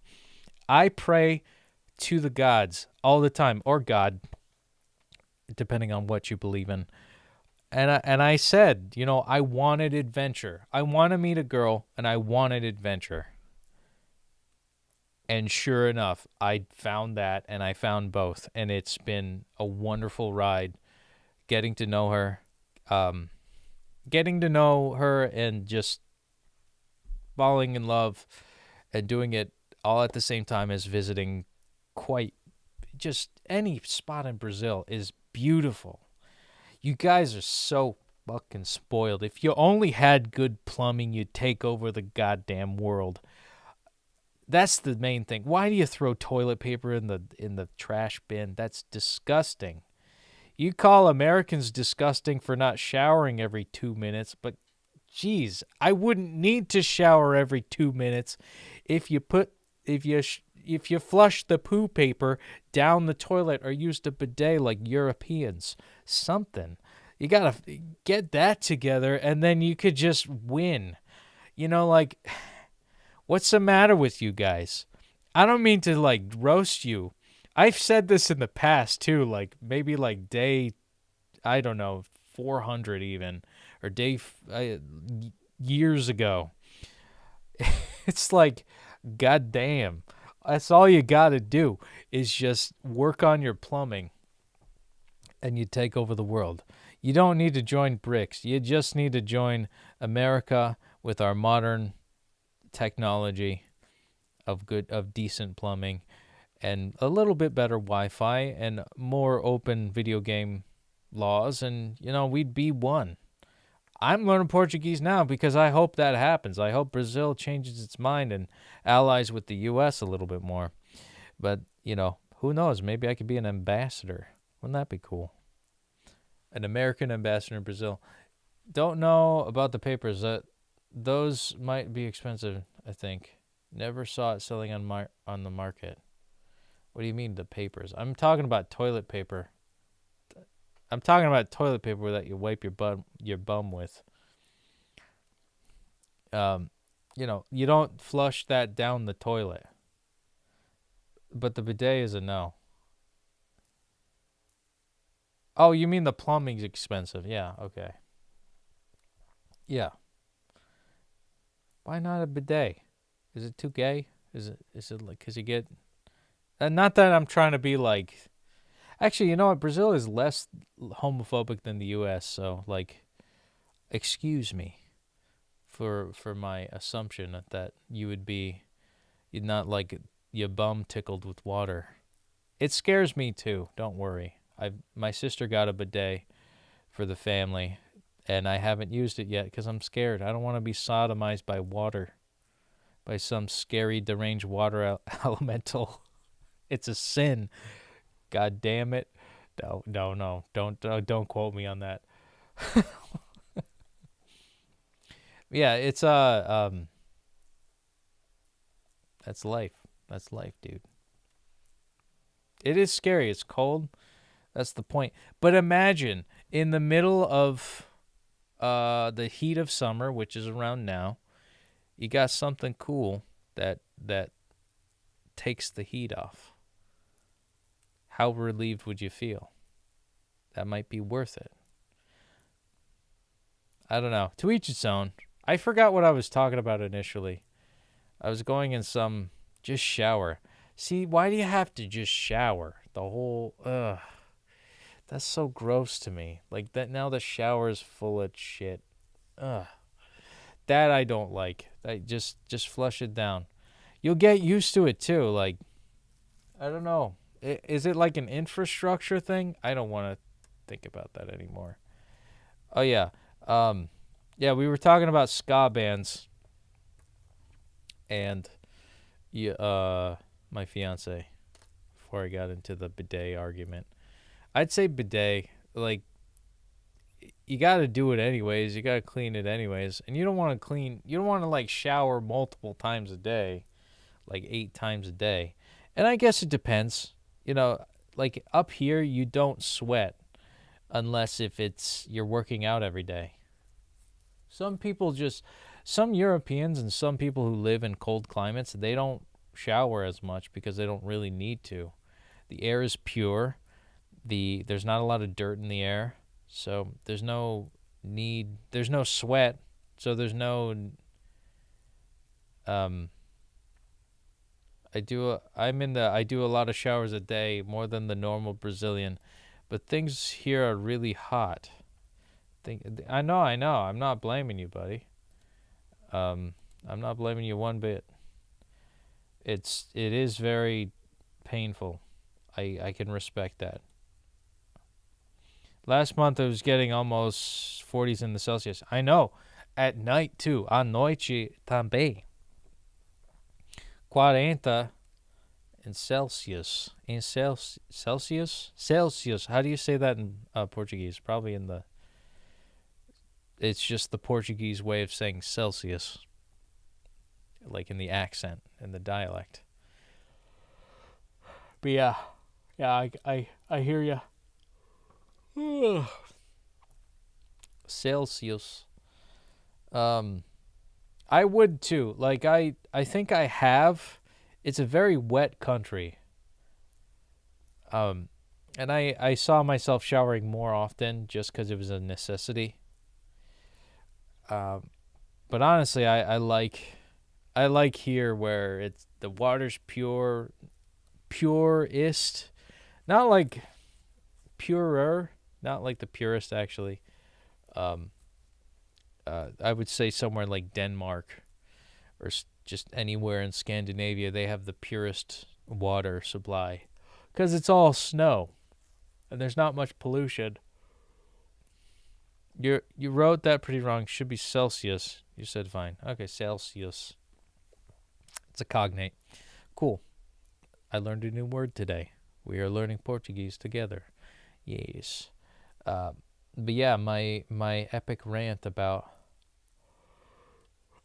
Speaker 1: I pray to the gods all the time, or God, depending on what you believe in. And I said, I wanted adventure. I want to meet a girl, and I wanted adventure. And sure enough, I found that, and I found both, and it's been a wonderful ride getting to know her, and just falling in love and doing it all at the same time as visiting just any spot in Brazil is beautiful. You guys are so fucking spoiled. If you only had good plumbing, you'd take over the goddamn world. That's the main thing. Why do you throw toilet paper in the trash bin? That's disgusting. You call Americans disgusting for not showering every 2 minutes, but geez, I wouldn't need to shower every 2 minutes if you flush the poo paper down the toilet or used a bidet like Europeans. Something. You got to get that together, and then you could just win. What's the matter with you guys? I don't mean to, roast you. I've said this in the past, too, maybe day, I don't know, 400 even, or years ago. It's like, goddamn. That's all you got to do is just work on your plumbing, and you take over the world. You don't need to join BRICS. You just need to join America with our modern technology of decent plumbing and a little bit better Wi-Fi and more open video game laws, and we'd be one. I'm learning Portuguese now because I hope that happens. I hope Brazil changes its mind and allies with the U.S. a little bit more. But, who knows? Maybe I could be an ambassador. Wouldn't that be cool? An American ambassador in Brazil. Don't know about the papers. Those might be expensive, I think. Never saw it selling on the market. What do you mean, the papers? I'm talking about toilet paper. I'm talking about toilet paper that you wipe your bum with. You don't flush that down the toilet. But the bidet is a no. Oh, you mean the plumbing's expensive? Yeah. Okay. Yeah. Why not a bidet? Is it too gay? Is it like, cause you get, not that I'm trying to be like, actually, you know what? Brazil is less homophobic than the U.S. So like, excuse me for my assumption that you'd not like your bum tickled with water. It scares me too. Don't worry. My sister got a bidet for the family, and I haven't used it yet because I'm scared. I don't want to be sodomized by water, by some scary, deranged water elemental. It's a sin. God damn it. No. Don't quote me on that. Yeah, it's that's life. That's life, dude. It is scary. It's cold. That's the point. But imagine in the middle of the heat of summer, which is around now, you got something cool that takes the heat off. How relieved would you feel? That might be worth it. I don't know. To each its own. I forgot what I was talking about initially. I was going in some just shower. See, why do you have to just shower? The whole that's so gross to me. Like that now the shower is full of shit. Ugh. That I don't like. I just flush it down. You'll get used to it too. Like I don't know. Is it like an infrastructure thing? I don't want to think about that anymore. Oh yeah. Yeah, we were talking about ska bands, and my fiance, before I got into the bidet argument. I'd say bidet, like, you got to do it anyways. You got to clean it anyways, and you don't want to like shower multiple times a day, like 8 times a day. And I guess it depends. You know, like up here, you don't sweat unless if you're working out every day. Some Europeans and some people who live in cold climates, they don't shower as much because they don't really need to. The air is pure. There's not a lot of dirt in the air, so there's no sweat, so there's no I do a lot of showers a day, more than the normal Brazilian, but things here are really hot. I know. I'm not blaming you, buddy. I'm not blaming you one bit. It is very painful. I can respect that. Last month I was getting almost 40s in the Celsius. I know. At night too. À noite também. 40 in Celsius. In Celsius? Celsius. How do you say that in Portuguese? Probably it's just the Portuguese way of saying Celsius. Like in the accent, in the dialect. But yeah, I hear ya. Celsius. I would too. Like I think I have. It's a very wet country. And I saw myself showering more often just because it was a necessity. But honestly, I like here where the water's purest, not like purer, not like the purest actually. I would say somewhere like Denmark or just anywhere in Scandinavia, they have the purest water supply because it's all snow and there's not much pollution. You wrote that pretty wrong. Should be Celsius. You said fine. Okay, Celsius. It's a cognate. Cool. I learned a new word today. We are learning Portuguese together. Yes. But yeah, my epic rant about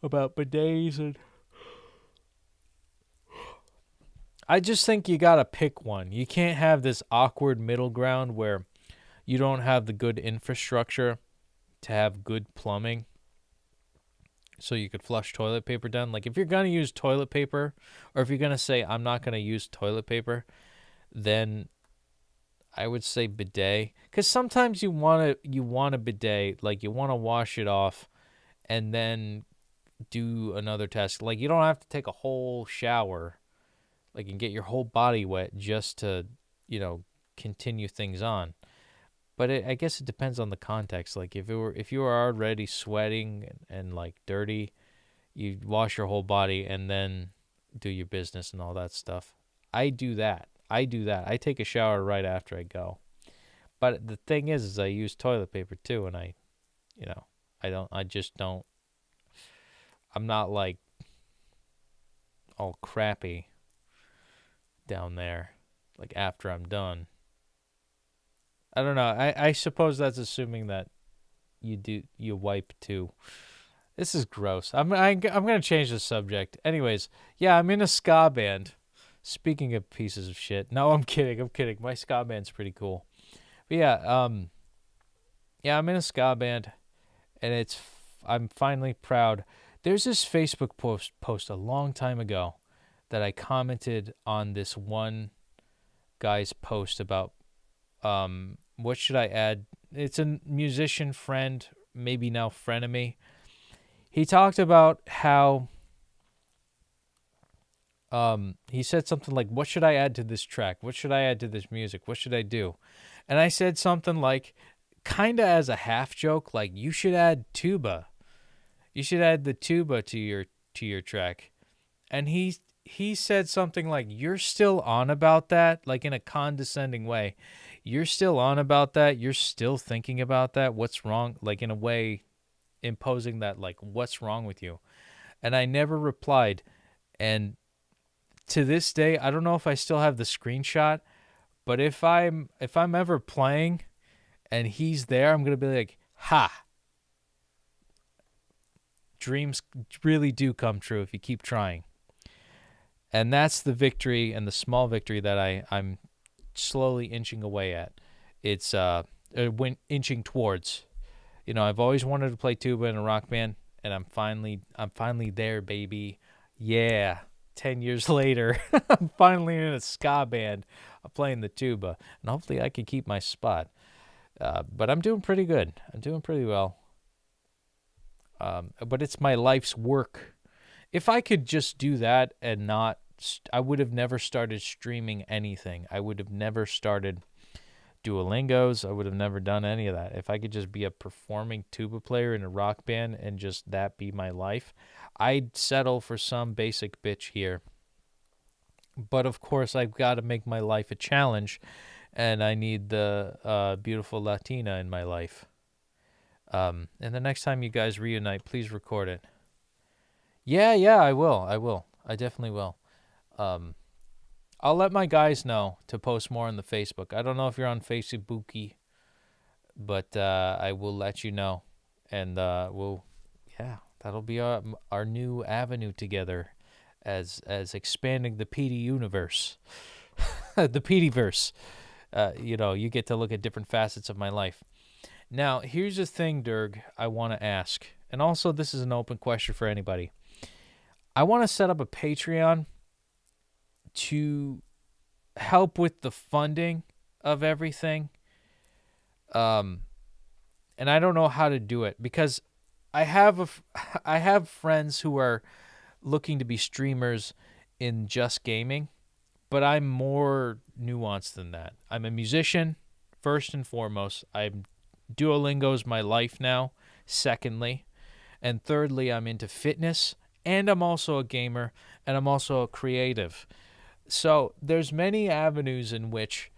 Speaker 1: bidets and I just think you gotta pick one. You can't have this awkward middle ground where you don't have the good infrastructure to have good plumbing so you could flush toilet paper down. Like if you're going to use toilet paper, or if you're going to say I'm not going to use toilet paper, then I would say bidet, because sometimes you want a bidet, like you want to wash it off and then do another task. Like you don't have to take a whole shower, like and get your whole body wet just to, continue things on. But I guess it depends on the context. Like if you were already sweating and like dirty, you wash your whole body and then do your business and all that stuff. I do that. I take a shower right after I go. But the thing is I use toilet paper too, and I'm not like all crappy down there, like after I'm done. I don't know. I suppose that's assuming that you wipe too. This is gross. I'm gonna change the subject. Anyways, yeah, I'm in a ska band. Speaking of pieces of shit. No, I'm kidding. My ska band's pretty cool. But yeah, I'm in a ska band, and I'm finally proud. There's this Facebook post a long time ago that I commented on this one guy's post about what should I add? It's a musician friend, maybe now frenemy. He talked about how he said something like, what should I add to this track? What should I add to this music? What should I do? And I said something like, kind of as a half joke, like, you should add tuba. You should add the tuba to your track. And he said something like, you're still on about that, like in a condescending way. You're still on about that. You're still thinking about that. What's wrong? Like in a way imposing that, like, what's wrong with you? And I never replied. And to this day, I don't know if I still have the screenshot, but if I'm ever playing and he's there, I'm going to be like, ha. Dreams really do come true if you keep trying. And that's the victory, and the small victory that I'm slowly inching away at. It's inching towards. I've always wanted to play tuba in a rock band, and I'm finally there, baby. Yeah. 10 years later, I'm finally in a ska band. I'm playing the tuba, and hopefully I can keep my spot. But I'm doing pretty good. I'm doing pretty well. But it's my life's work. If I could just do that and not, I would have never started streaming anything. I would have never started Duolingos. I would have never done any of that. If I could just be a performing tuba player in a rock band and just that be my life, I'd settle for some basic bitch here. But of course, I've got to make my life a challenge, and I need the beautiful Latina in my life. And the next time you guys reunite, please record it. Yeah, I will. I definitely will. I'll let my guys know to post more on the Facebook. I don't know if you're on Facebooky, but I will let you know. And that'll be our new avenue together as expanding the Petey universe. The Peteyverse. You get to look at different facets of my life. Now, here's the thing, Dirg, I want to ask. And also, this is an open question for anybody. I want to set up a Patreon to help with the funding of everything. And I don't know how to do it because I have friends who are looking to be streamers in just gaming, but I'm more nuanced than that. I'm a musician, first and foremost. Duolingo's my life now, secondly. And thirdly, I'm into fitness, and I'm also a gamer, and I'm also a creative. So there's many avenues in which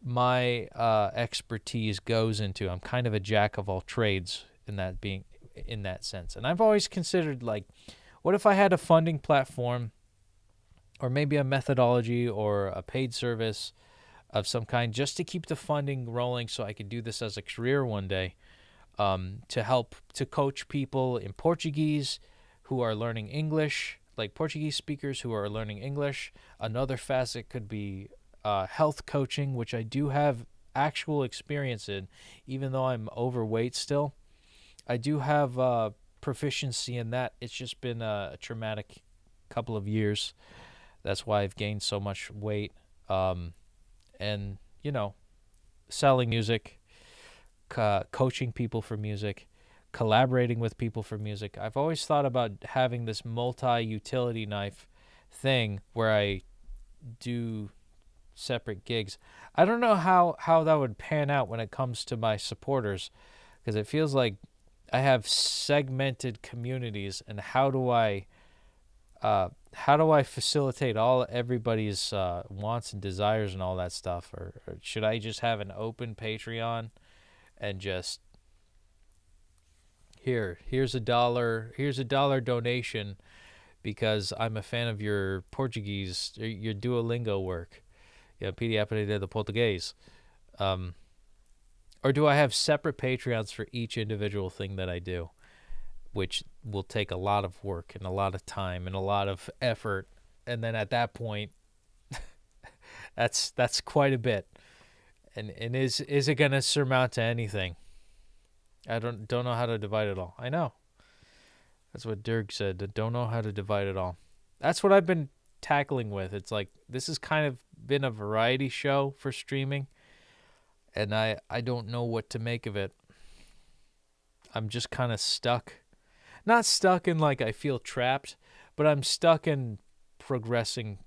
Speaker 1: my expertise goes into. I'm kind of a jack of all trades in that sense. And I've always considered, like, what if I had a funding platform or maybe a methodology or a paid service of some kind just to keep the funding rolling so I could do this as a career one day, to help to coach people in Portuguese who are learning English, like Portuguese speakers who are learning English. Another facet could be health coaching, which I do have actual experience in, even though I'm overweight still. I do have proficiency in that. It's just been a traumatic couple of years. That's why I've gained so much weight. And, selling music, coaching people for music, collaborating with people for music. I've always thought about having this multi-utility knife thing where I do separate gigs. I don't know how that would pan out when it comes to my supporters, because it feels like I have segmented communities, and how do I facilitate everybody's wants and desires and all that stuff? Or should I just have an open Patreon and just here's $1 donation because I'm a fan of your Portuguese, your Duolingo work. Yeah, Petey, Aprendendo Português. Or do I have separate Patreons for each individual thing that I do, which will take a lot of work and a lot of time and a lot of effort, and then at that point, that's quite a bit. And is it gonna surmount to anything? I don't know how to divide it all. I know. That's what Dirk said. Don't know how to divide it all. That's what I've been tackling with. It's like this has kind of been a variety show for streaming, and I don't know what to make of it. I'm just kind of stuck. Not stuck in like I feel trapped, but I'm stuck in progressing,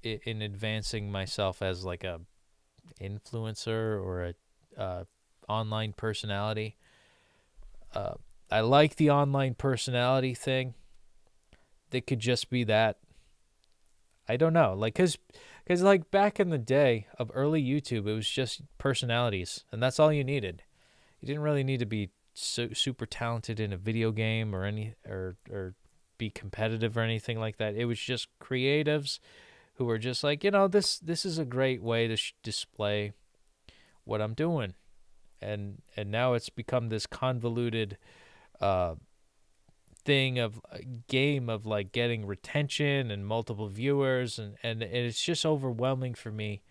Speaker 1: in advancing myself as like a influencer or a online personality. I like the online personality thing. It could just be that. I don't know, like, cause like back in the day of early YouTube, it was just personalities, and that's all you needed. You didn't really need to be super talented in a video game or or be competitive or anything like that. It was just creatives who were just like, this is a great way to display what I'm doing, and now it's become this convoluted thing of a game of like getting retention and multiple viewers, and it's just overwhelming for me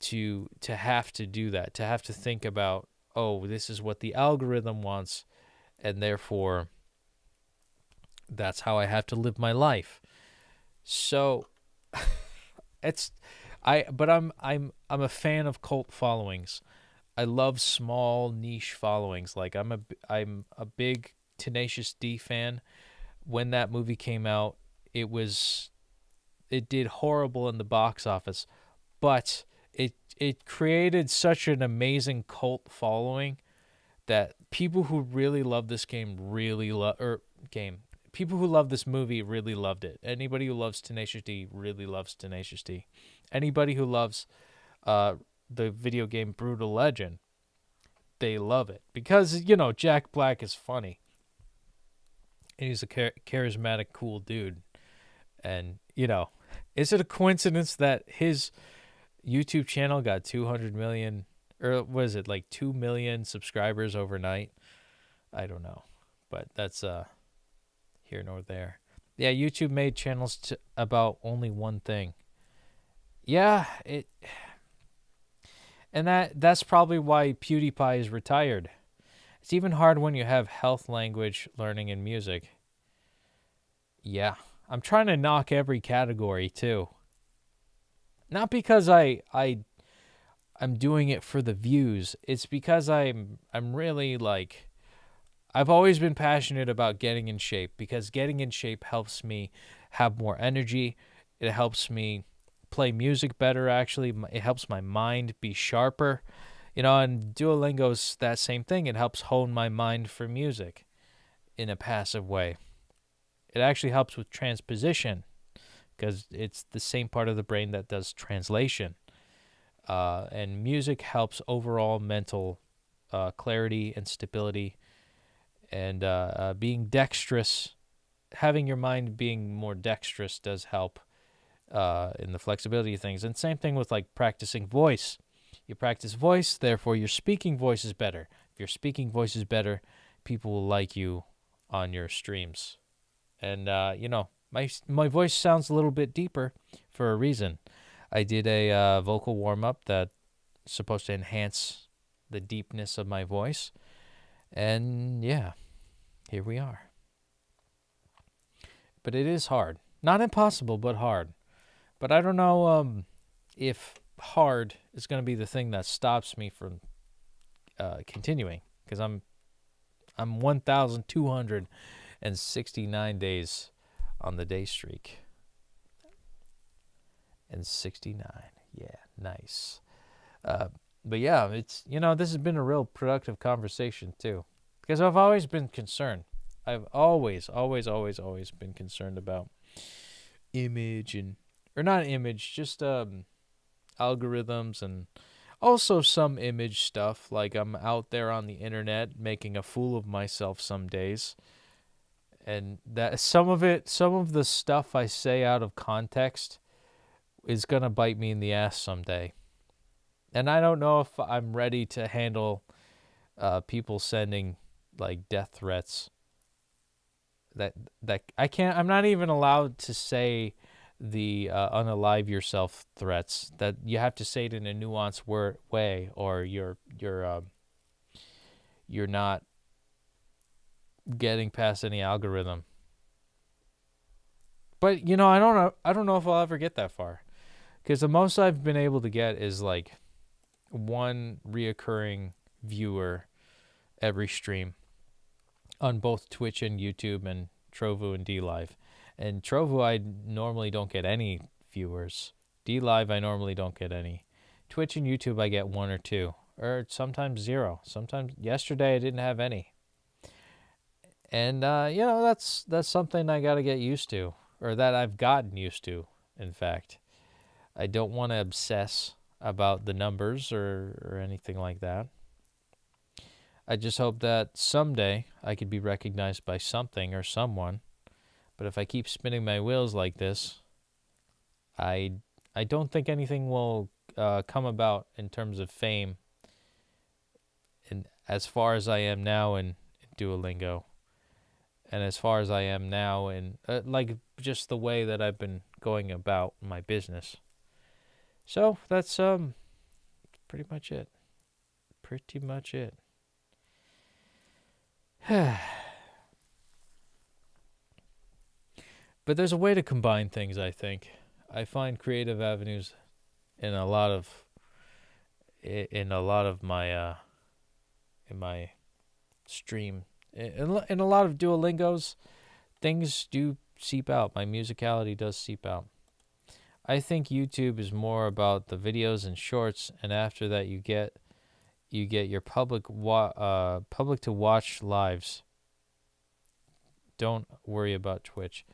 Speaker 1: to have to do that, to have to think about, oh, this is what the algorithm wants, and therefore that's how I have to live my life. So I'm a fan of cult followings. I love small niche followings. Like I'm a big Tenacious D fan. When that movie came out, it did horrible in the box office, but it created such an amazing cult following that people who really love this game people who love this movie really loved it. Anybody who loves Tenacious D really loves Tenacious D. Anybody who loves the video game Brutal Legend, they love it because Jack Black is funny and he's a charismatic, cool dude. And is it a coincidence that his YouTube channel got 200 million, or was it like 2 million subscribers overnight? I don't know, but that's here nor there. Yeah, YouTube made channels about only one thing. Yeah, and that's probably why PewDiePie is retired. It's even hard when you have health, language, learning, and music. Yeah, I'm trying to knock every category too. Not because I'm doing it for the views. It's because I'm really like, I've always been passionate about getting in shape, because getting in shape helps me have more energy. It helps me play music better, actually. It helps my mind be sharper. And Duolingo's that same thing. It helps hone my mind for music in a passive way. It actually helps with transposition, because it's the same part of the brain that does translation. And music helps overall mental clarity and stability. And being dexterous, having your mind being more dexterous does help in the flexibility of things. And same thing with like practicing voice. You practice voice, therefore your speaking voice is better. If your speaking voice is better, people will like you on your streams. And my voice sounds a little bit deeper for a reason. I did a vocal warm-up that's supposed to enhance the deepness of my voice. And yeah, here we are. But it is hard. Not impossible, but hard. But I don't know if hard is going to be the thing that stops me from continuing, because I'm 1,269 days on the day streak. And 69. Yeah, nice. But yeah, it's, this has been a real productive conversation too, because I've always been concerned. I've always been concerned about image or not image, just algorithms, and also some image stuff. Like, I'm out there on the internet making a fool of myself some days, and that some of the stuff I say out of context is gonna bite me in the ass someday. And I don't know if I'm ready to handle people sending like death threats. That I can't. I'm not even allowed to say the unalive yourself threats. That you have to say it in a nuanced way, or you're not getting past any algorithm. But I don't know if I'll ever get that far, because the most I've been able to get is like one reoccurring viewer every stream on both Twitch and YouTube and Trovo and DLive. And Trovo, I normally don't get any viewers. DLive, I normally don't get any. Twitch and YouTube, I get 1 or 2, or sometimes 0. Sometimes yesterday I didn't have any. And that's something I got to get used to, or that I've gotten used to. In fact, I don't want to obsess about the numbers or anything like that. I just hope that someday I could be recognized by something or someone. But if I keep spinning my wheels like this, I don't think anything will come about in terms of fame, and as far as I am now in Duolingo, and as far as I am now in like just the way that I've been going about my business. So that's pretty much it. Pretty much it. But there's a way to combine things, I think. I find creative avenues in a lot of my in my stream. In a lot of Duolingos, things do seep out. My musicality does seep out. I think YouTube is more about the videos and shorts, and after that you get your public to watch lives. Don't worry about Twitch.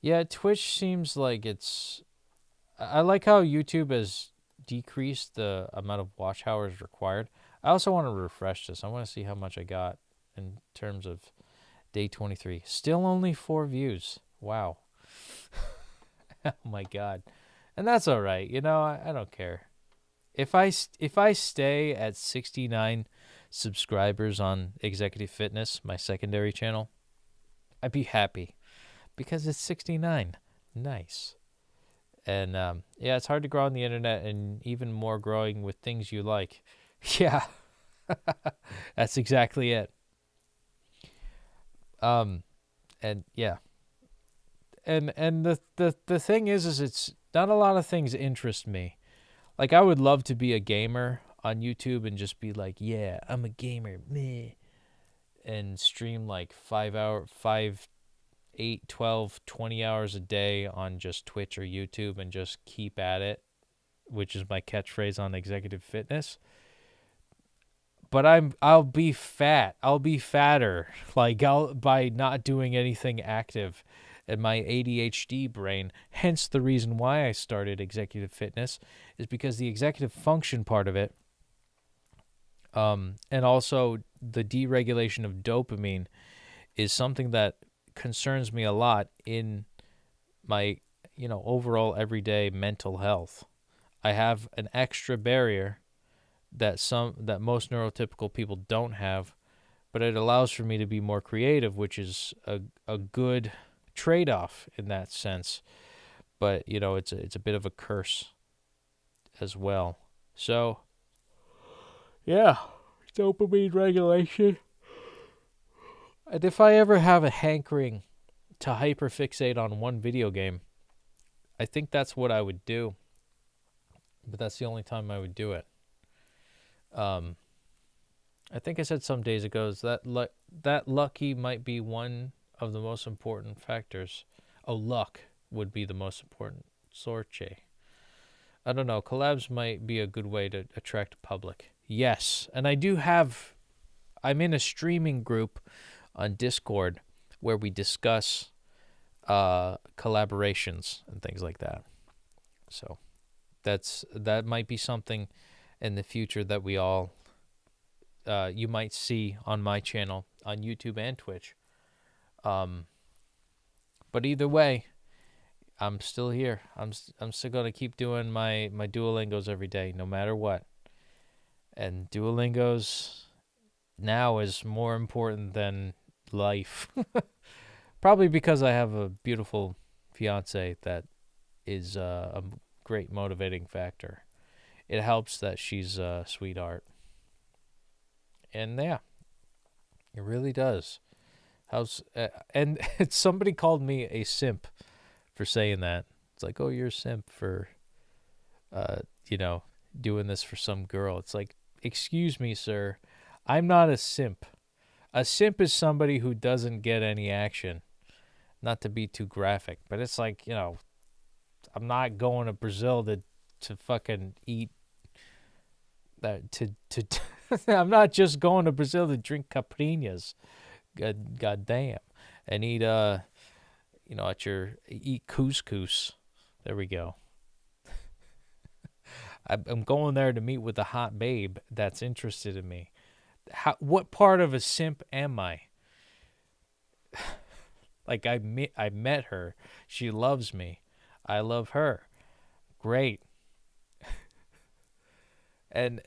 Speaker 1: Yeah, Twitch seems like it's... I like how YouTube has decreased the amount of watch hours required. I also want to refresh this. I want to see how much I got in terms of day 23. Still only 4 views. Wow. Oh my God. And that's all right. I don't care. If I stay at 69 subscribers on Executive Fitness, my secondary channel, I'd be happy, because it's 69. Nice. And yeah, it's hard to grow on the internet, and even more growing with things you like. Yeah. That's exactly it. And yeah. And the thing is it's not a lot of things interest me. Like, I would love to be a gamer on YouTube and just be like, yeah, I'm a gamer, meh, and stream like 5, 8, 12, 20 hours a day on just Twitch or YouTube and just keep at it, which is my catchphrase on Executive Fitness. But I'll be fat. I'll be fatter, like, by not doing anything active. And my ADHD brain, hence the reason why I started Executive Fitness, is because the executive function part of it, and also the deregulation of dopamine, is something that concerns me a lot in my, overall everyday mental health. I have an extra barrier that most neurotypical people don't have, but it allows for me to be more creative, which is a good trade-off in that sense. But it's a bit of a curse as well. So yeah, dopamine regulation. And if I ever have a hankering to hyperfixate on one video game, I think that's what I would do. but that's the only time I would do it. I think I said some days ago is that that lucky might be one of the most important factors. Oh, luck would be the most important. Sorche. I don't know. Collabs might be a good way to attract public. Yes, and I'm in a streaming group on Discord where we discuss collaborations and things like that. So that might be something in the future that we all you might see on my channel on YouTube and Twitch. But either way, I'm still here. I'm still gonna keep doing my Duolingos every day, no matter what. And Duolingos now is more important than life. Probably because I have a beautiful fiance that is a great motivating factor. It helps that she's a sweetheart. And yeah, it really does. And somebody called me a simp for saying that. It's like, oh, you're a simp for, doing this for some girl. It's like, excuse me, sir. I'm not a simp. A simp is somebody who doesn't get any action. Not to be too graphic, but it's like, I'm not going to Brazil to fucking eat that I'm not just going to Brazil to drink caipirinhas. God damn. And eat eat couscous. There we go. I'm going there to meet with a hot babe that's interested in me. What part of a simp am I? Like I met her. She loves me. I love her. Great. And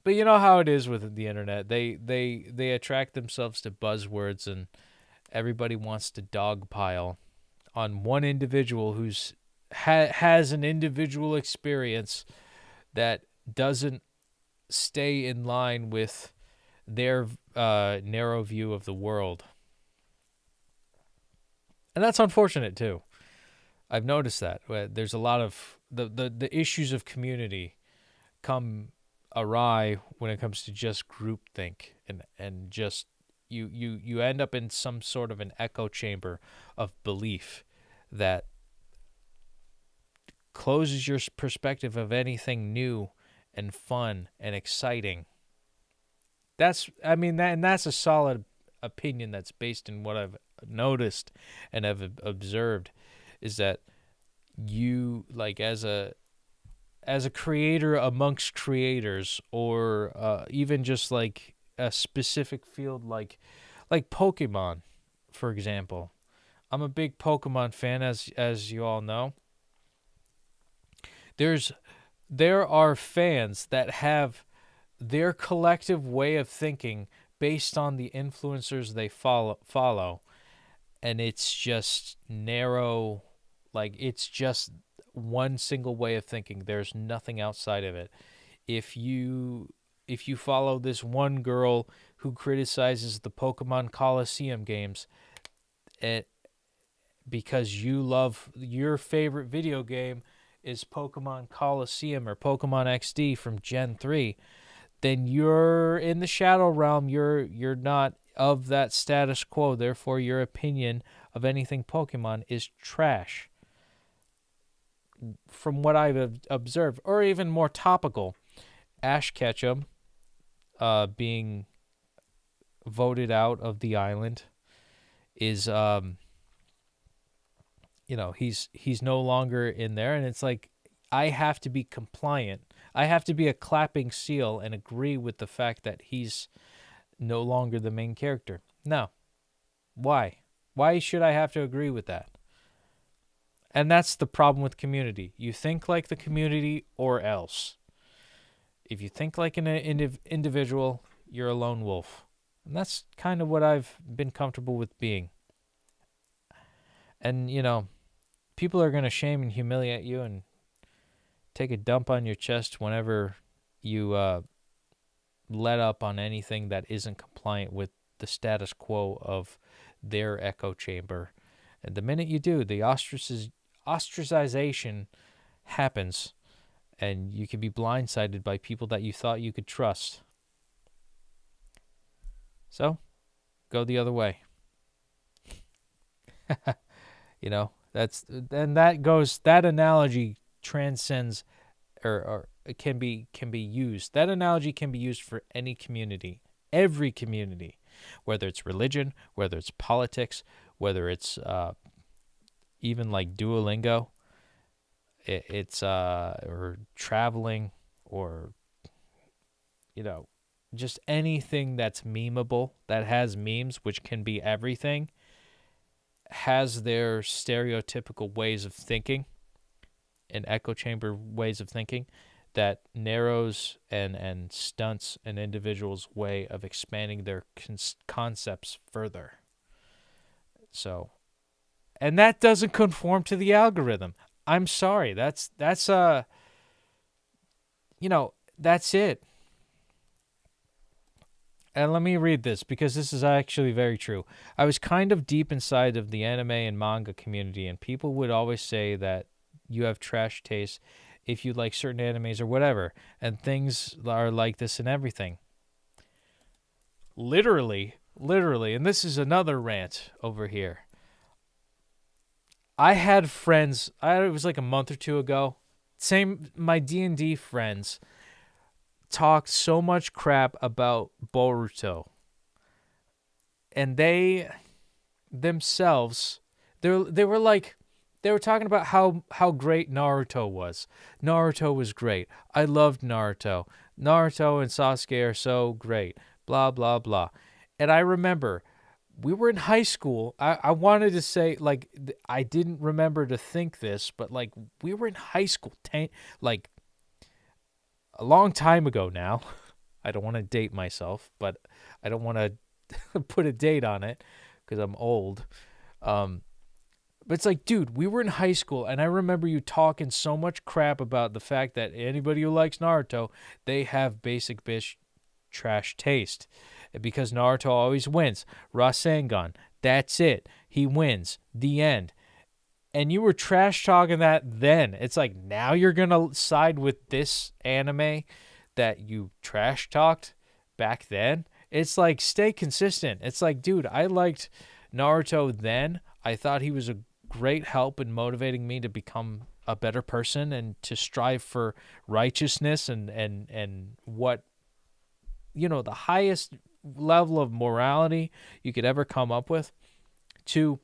Speaker 1: but you know how it is with the internet. They attract themselves to buzzwords, and everybody wants to dogpile on one individual who's has an individual experience that doesn't stay in line with their narrow view of the world. And that's unfortunate too. I've noticed that. There's a lot of the issues of community come awry when it comes to just groupthink and just you end up in some sort of an echo chamber of belief that closes your perspective of anything new and fun and exciting. That's a solid opinion that's based in what I've noticed and have observed, is that you, like, as a creator amongst creators, or even just like a specific field like Pokemon, for example. I'm a big Pokemon fan, as you all know. There are fans that have their collective way of thinking based on the influencers they follow, and it's just narrow, like it's just one single way of thinking. There's nothing outside of it. If you follow this one girl who criticizes the Pokemon Coliseum games, because you love your favorite video game is Pokemon Coliseum or Pokemon XD from Gen 3, then you're in the shadow realm. You're not of that status quo. Therefore, your opinion of anything Pokemon is trash. From what I've observed, or even more topical, Ash Ketchum being voted out of the island is he's no longer in there, and it's like I have to be compliant. I have to be a clapping seal and agree with the fact that he's no longer the main character. No. Why? Why should I have to agree with that? And that's the problem with community. You think like the community or else. If you think like an individual, you're a lone wolf. And that's kind of what I've been comfortable with being. And, people are going to shame and humiliate you and take a dump on your chest whenever you let up on anything that isn't compliant with the status quo of their echo chamber. And the minute you do, the ostracization happens, And you can be blindsided by people that you thought you could trust. So, go the other way. You know, that analogy transcends or it can be used. That analogy can be used for any community, every community, whether it's religion, whether it's politics, whether it's even like Duolingo, it's or traveling, or just anything that's memeable, that has memes, which can be everything, has their stereotypical ways of thinking and echo chamber ways of thinking that narrows and stunts an individual's way of expanding their concepts further. So, and that doesn't conform to the algorithm. I'm sorry. That's it. And let me read this, because this is actually very true. I was kind of deep inside of the anime and manga community, and people would always say that you have trash taste if you like certain animes or whatever, and things are like this and everything. Literally, and this is another rant over here. I had friends, it was like a month or two ago, my D&D friends talked so much crap about Boruto, and they themselves, they were talking about how great Naruto was. Naruto was great. I loved Naruto. Naruto and Sasuke are so great. Blah blah blah. And I remember we were in high school. I wanted to say, like, I didn't remember to think this, but like we were in high school, like a long time ago now. I don't want to date myself, but I don't want to put a date on it because I'm old. But it's like, dude, we were in high school, and I remember you talking so much crap about the fact that anybody who likes Naruto, they have basic bitch trash taste. Because Naruto always wins. Rasengan, that's it. He wins. The end. And you were trash talking that then. It's like, now you're going to side with this anime that you trash talked back then? It's like, stay consistent. It's like, dude, I liked Naruto then. I thought he was a great help in motivating me to become a better person and to strive for righteousness and what, the highest level of morality you could ever come up with, to,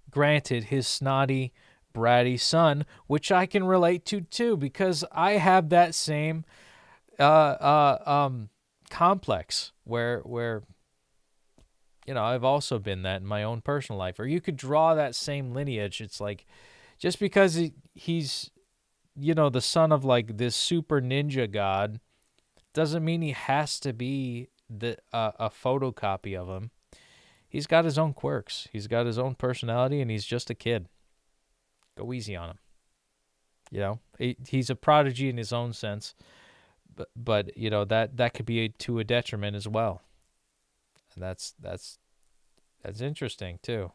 Speaker 1: granted, his snotty, bratty son, which I can relate to too, because I have that same complex where I've also been that in my own personal life. Or you could draw that same lineage. It's like, just because he's the son of like this super ninja god doesn't mean he has to be a photocopy of him. He's got his own quirks. He's got his own personality, and he's just a kid. Go easy on him. He's a prodigy in his own sense, but that could be to a detriment as well. And that's interesting too.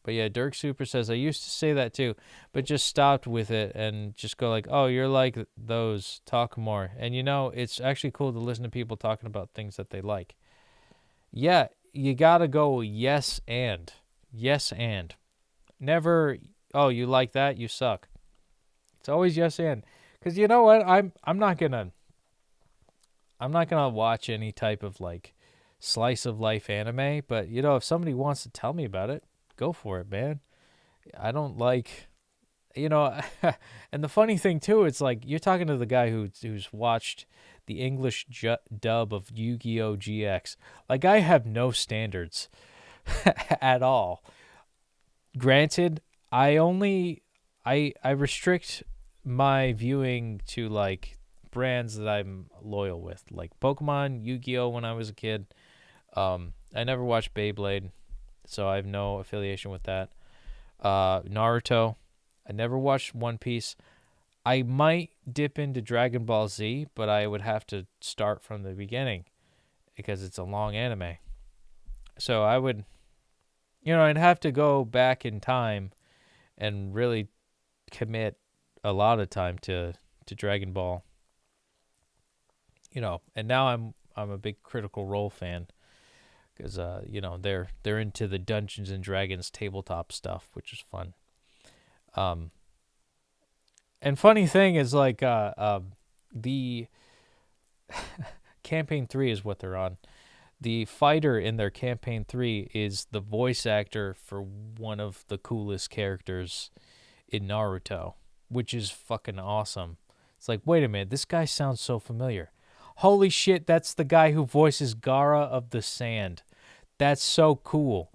Speaker 1: But yeah, Dirk Super says, I used to say that too, but just stopped with it and just go like, oh, you're like those, talk more. And it's actually cool to listen to people talking about things that they like. Yeah, you gotta go yes and. Never, oh, you like that, you suck. It's always yes and. Because you know what, I'm not gonna watch any type of like slice of life anime, but if somebody wants to tell me about it, go for it, man. I don't like, and the funny thing too, it's like you're talking to the guy who's watched the English dub of Yu-Gi-Oh! GX. Like, I have no standards at all. Granted, I restrict my viewing to like brands that I'm loyal with, like Pokemon, Yu-Gi-Oh! When I was a kid. I never watched Beyblade, so I have no affiliation with that. Naruto. I never watched One Piece. I might dip into Dragon Ball Z, but I would have to start from the beginning because it's a long anime. So I would, I'd have to go back in time and really commit a lot of time to Dragon Ball. And now I'm a big Critical Role fan because they're into the Dungeons and Dragons tabletop stuff, which is fun. And funny thing is like the campaign 3 is what they're on. The fighter in their campaign 3 is the voice actor for one of the coolest characters in Naruto, which is fucking awesome. It's like, wait a minute, this guy sounds so familiar. Holy shit, that's the guy who voices Gaara of the Sand. That's so cool.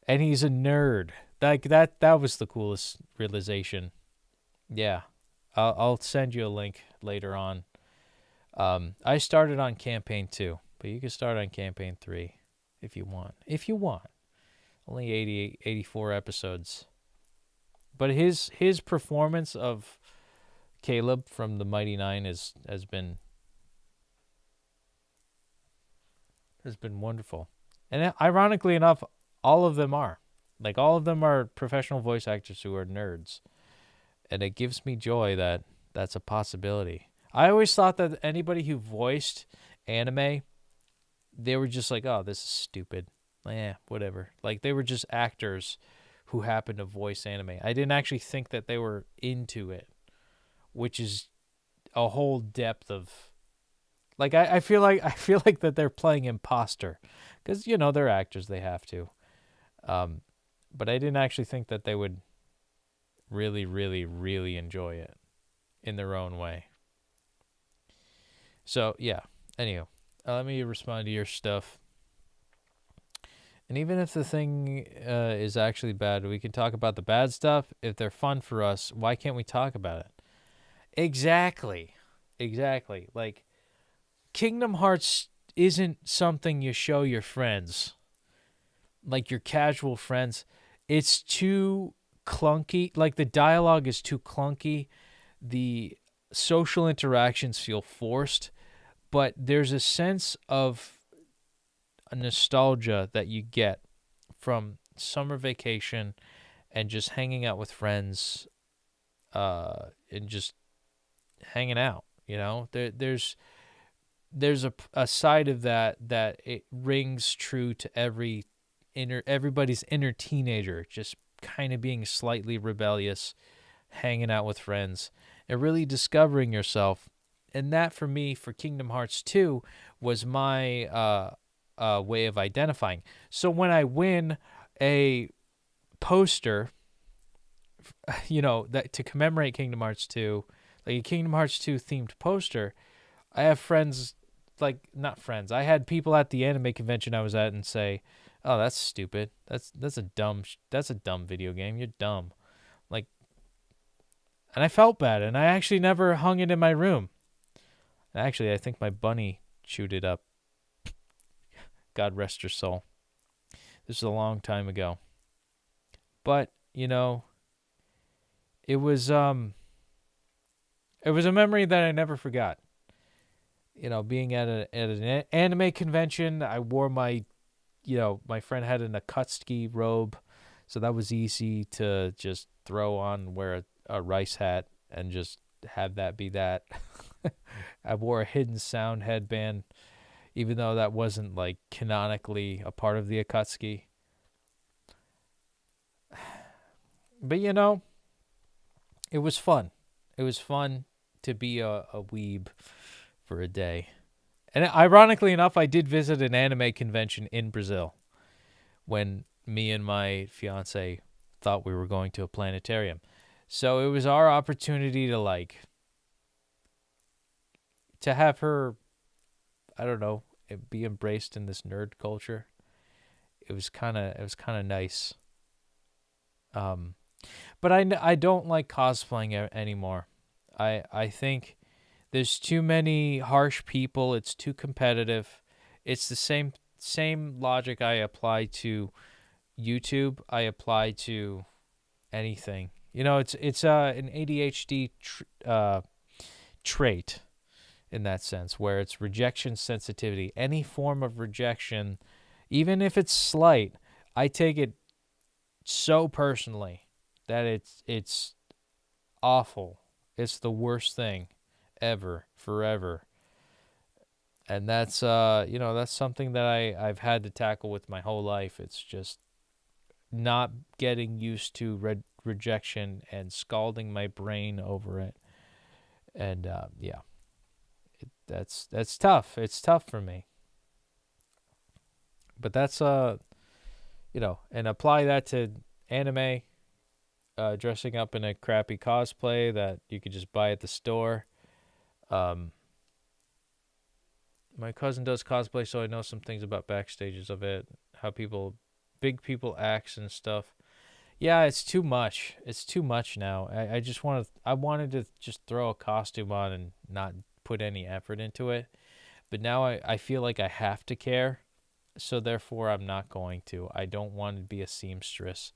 Speaker 1: And he's a nerd. Like that was the coolest realization. Yeah. I'll send you a link later on. I started on campaign 2, but you can start on campaign 3 if you want. If you want. Only 84 episodes. But his performance of Caleb from the Mighty Nine has been wonderful. And ironically enough, all of them are. Like, all of them are professional voice actors who are nerds. And it gives me joy that that's a possibility. I always thought that anybody who voiced anime, they were just like, oh, this is stupid. Whatever. Like, they were just actors who happened to voice anime. I didn't actually think that they were into it, which is a whole depth of... Like, I feel like that they're playing imposter. Because, they're actors, they have to. But I didn't actually think that they would really, really, really enjoy it in their own way. So, yeah. Anyhow, let me respond to your stuff. And even if the thing is actually bad, we can talk about the bad stuff. If they're fun for us, why can't we talk about it? Exactly. Like, Kingdom Hearts isn't something you show your friends. Like your casual friends. It's too clunky. Like, the dialogue is too clunky. The social interactions feel forced. But there's a sense of a nostalgia that you get from summer vacation and just hanging out with friends and just hanging out, There's a side of that it rings true to everybody's inner teenager, just kind of being slightly rebellious, hanging out with friends, and really discovering yourself. And that, for me, for Kingdom Hearts 2, was my way of identifying. So when I win a poster, that to commemorate Kingdom Hearts 2, like a Kingdom Hearts 2 themed poster, I have friends, not friends. I had people at the anime convention I was at and say, "Oh, that's stupid. That's a dumb video game. You're dumb." Like, and I felt bad, and I actually never hung it in my room. Actually, I think my bunny chewed it up. God rest her soul. This was a long time ago. But, it was a memory that I never forgot. Being at an anime convention, I wore my friend had an Akatsuki robe, so that was easy to just throw on, wear a rice hat, and just have that be that. I wore a Hidden Sound headband, even though that wasn't, canonically a part of the Akatsuki. But, it was fun. It was fun to be a weeb for a day. And ironically enough, I did visit an anime convention in Brazil when me and my fiance thought we were going to a planetarium. So it was our opportunity to have her, I don't know, be embraced in this nerd culture. It was kind of nice. But I don't like cosplaying anymore. I think there's too many harsh people. It's too competitive. It's the same logic I apply to YouTube. I apply to anything. It's an ADHD trait in that sense, where it's rejection sensitivity. Any form of rejection, even if it's slight, I take it so personally that it's awful. It's the worst thing ever, forever. And that's that's something that I've had to tackle with my whole life. It's just not getting used to rejection and scalding my brain over it. And that's tough. It's tough for me. But that's and apply that to anime, dressing up in a crappy cosplay that you could just buy at the store. My cousin does cosplay, so I know some things about backstages of it, how big people acts and stuff. Yeah, it's too much. It's too much now. I wanted to just throw a costume on and not put any effort into it. But now I feel like I have to care. So therefore I'm not going to. I don't want to be a seamstress.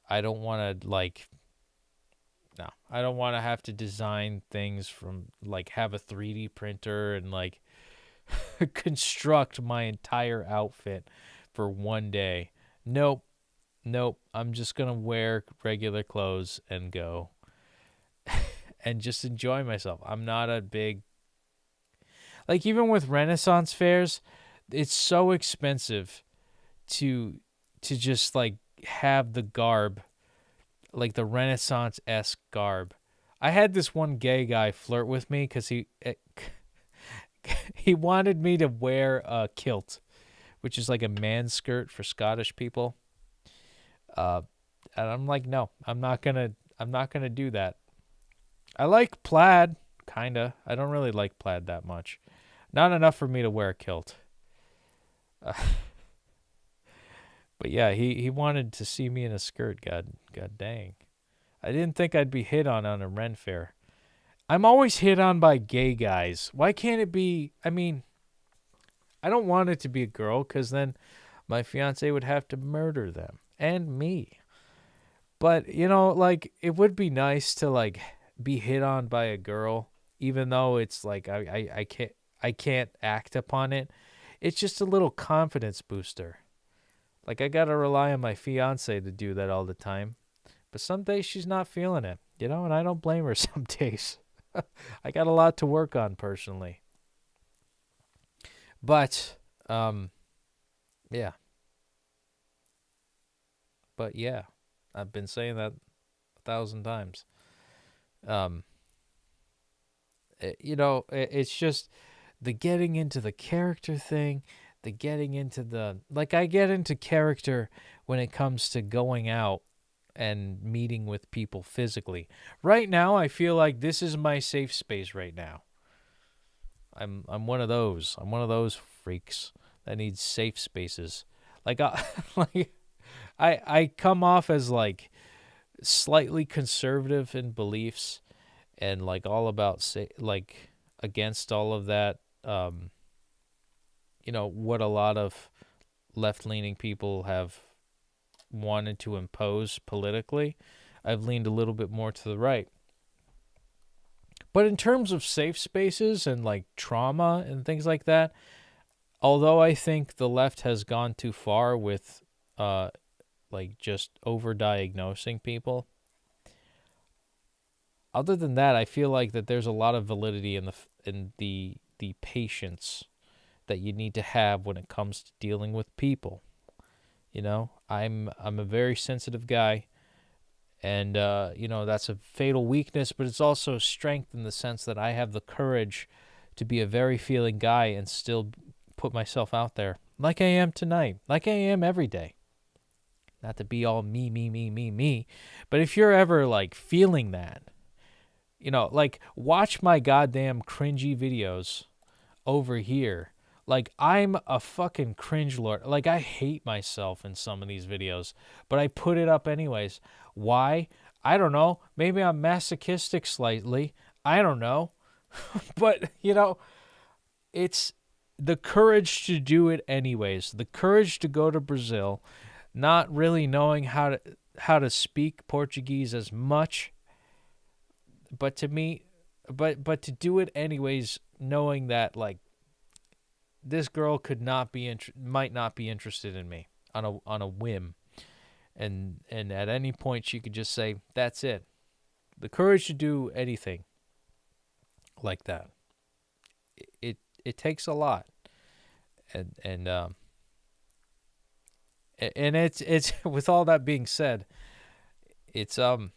Speaker 1: I don't want to I don't want to have to design things from have a 3D printer and construct my entire outfit for one day. Nope. I'm just going to wear regular clothes and go and just enjoy myself. I'm not a big, even with Renaissance fairs, it's so expensive to just have the garb, the Renaissance-esque garb. I had this one gay guy flirt with me because he wanted me to wear a kilt, which is like a man's skirt for Scottish people. And I'm like, no, I'm not gonna do that. I like plaid, kinda. I don't really like plaid that much. Not enough for me to wear a kilt. But yeah, he wanted to see me in a skirt. God dang. I didn't think I'd be hit on a Ren fair. I'm always hit on by gay guys. Why can't it be? I mean, I don't want it to be a girl because then my fiance would have to murder them and me. But, it would be nice to be hit on by a girl, even though it's I can't act upon it. It's just a little confidence booster. I got to rely on my fiance to do that all the time. But some days she's not feeling it, and I don't blame her some days. I got a lot to work on personally. But, yeah. But, yeah. I've been saying that 1,000 times. It's just the getting into the character thing, the getting into the... I get into character when it comes to going out and meeting with people physically. Right now, I feel like this is my safe space right now. I'm one of those. I'm one of those freaks that needs safe spaces. I come off as slightly conservative in beliefs and all about against all of that. What a lot of left-leaning people have wanted to impose politically. I've leaned a little bit more to the right. But in terms of safe spaces and trauma and things like that, although I think the left has gone too far with just over-diagnosing people, other than that, I feel like that there's a lot of validity in the patience that you need to have when it comes to dealing with people. I'm a very sensitive guy, and that's a fatal weakness, but it's also a strength in the sense that I have the courage to be a very feeling guy and still put myself out there like I am tonight, like I am every day. Not to be all me, but if you're ever feeling that, watch my goddamn cringy videos over here. I'm a fucking cringe lord. I hate myself in some of these videos, but I put it up anyways. Why? I don't know. Maybe I'm masochistic slightly. I don't know. But, it's the courage to do it anyways. The courage to go to Brazil, not really knowing how to speak Portuguese as much, but to to do it anyways, knowing that this girl might not be interested in me on a whim, and at any point she could just say, that's it, the courage to do anything like that. It takes a lot, and it's with all that being said, it's that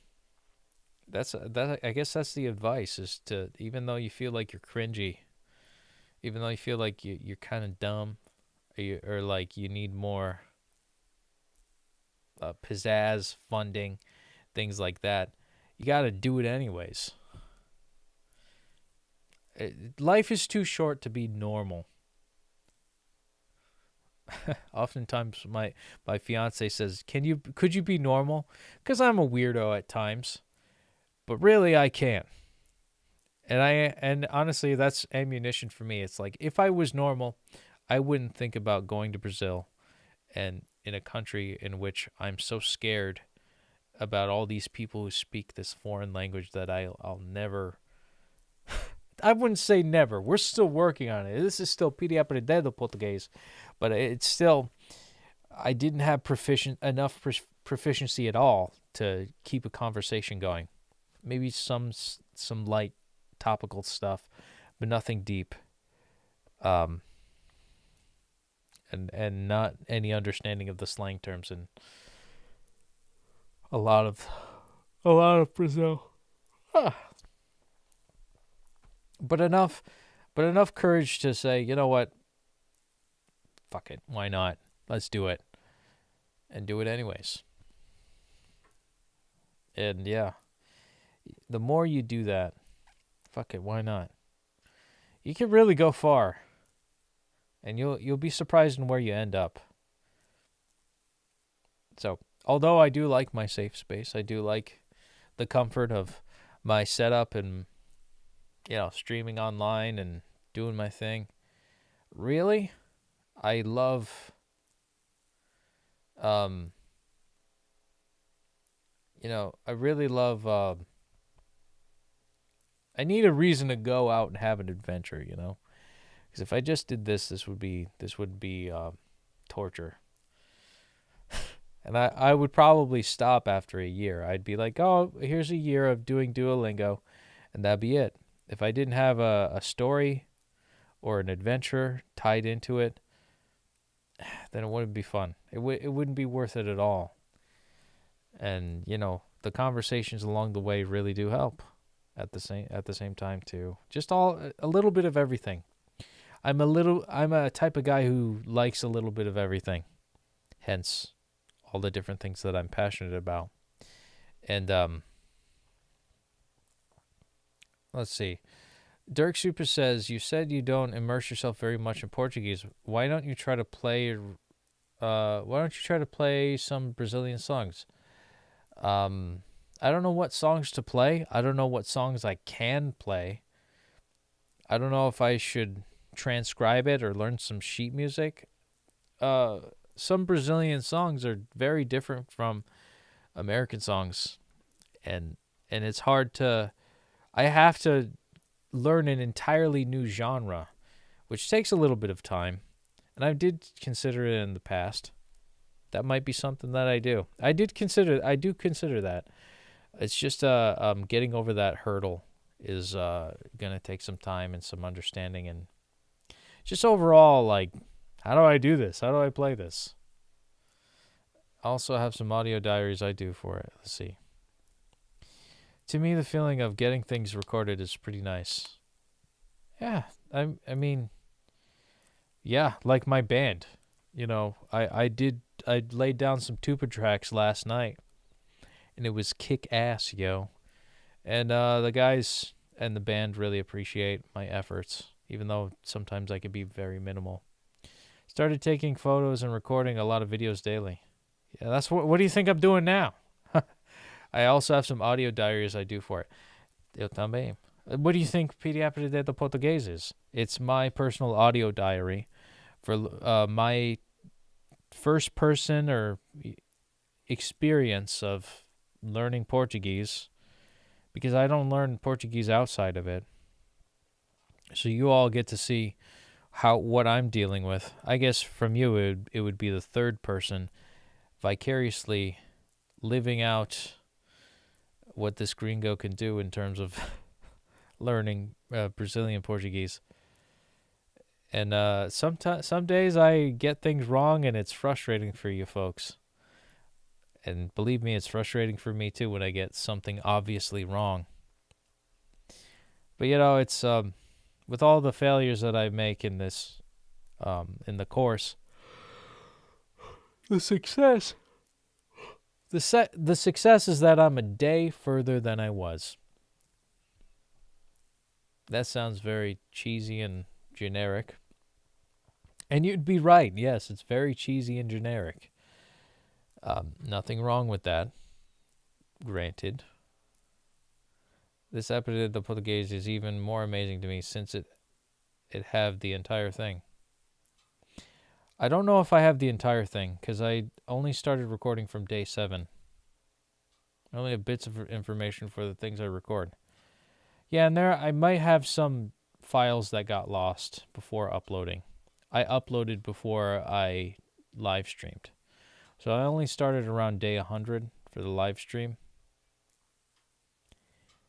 Speaker 1: I guess that's the advice, is to, even though you feel like you're cringy, even though you feel like you're kind of dumb, or like you need more pizzazz, funding, things like that, you got to do it anyways. Life is too short to be normal. Oftentimes my fiance says, could you be normal? Because I'm a weirdo at times, but really I can't. And honestly, that's ammunition for me. It's like, if I was normal, I wouldn't think about going to Brazil, and in a country in which I'm so scared about all these people who speak this foreign language that I'll never. I wouldn't say never. We're still working on it. This is still Petey Aprendendo Português, but it's still, I didn't have enough proficiency at all to keep a conversation going. Maybe some light topical stuff, but nothing deep. And not any understanding of the slang terms and a lot of Brazil. But enough courage to say, you know what? Fuck it. Why not? Let's do it. And do it anyways. And yeah, the more you do that, fuck it, why not? You can really go far. And you'll be surprised in where you end up. So, although I do like my safe space, I do like the comfort of my setup and, streaming online and doing my thing. Really, I love, I really love, I need a reason to go out and have an adventure, Because if I just did this would be torture. And I would probably stop after a year. I'd be like, oh, here's a year of doing Duolingo, and that'd be it. If I didn't have a story or an adventure tied into it, then it wouldn't be fun. It wouldn't be worth it at all. And, the conversations along the way really do help at the same time too. Just a little bit of everything. I'm a type of guy who likes a little bit of everything. Hence all the different things that I'm passionate about. And let's see. Dirk Super says, you said you don't immerse yourself very much in Portuguese. Why don't you try to play some Brazilian songs? I don't know what songs to play. I don't know what songs I can play. I don't know if I should transcribe it or learn some sheet music. Some Brazilian songs are very different from American songs, and it's hard to. I have to learn an entirely new genre, which takes a little bit of time, and I did consider it in the past. That might be something that I do. I do consider that. It's just getting over that hurdle is gonna take some time and some understanding, and just overall, like, how do I do this? How do I play this? I also have some audio diaries I do for it. Let's see. To me, the feeling of getting things recorded is pretty nice. Yeah, I mean, yeah, like my band. I laid down some tuba tracks last night, and it was kick ass, yo. And the guys and the band really appreciate my efforts, even though sometimes I can be very minimal. Started taking photos and recording a lot of videos daily. Yeah, that's what do you think I'm doing now? I also have some audio diaries I do for it. Eu também. What do you think Petey Aprendendo Português is? It's my personal audio diary for my first person or experience of learning Portuguese, because I don't learn Portuguese outside of it. So you all get to see what I'm dealing with. I guess from you it would be the third person vicariously living out what this gringo can do in terms of learning Brazilian Portuguese. And some days I get things wrong, and it's frustrating for you folks. And believe me, it's frustrating for me too when I get something obviously wrong. But it's with all the failures that I make in this, in the course, the success is that I'm a day further than I was. That sounds very cheesy and generic. And you'd be right. Yes, it's very cheesy and generic. Nothing wrong with that. Granted. This Aprendendo Português is even more amazing to me since it have the entire thing. I don't know if I have the entire thing because I only started recording from day 7. I only have bits of information for the things I record. Yeah, and there I might have some files that got lost before uploading. I uploaded before I live streamed. So I only started around day 100 for the live stream.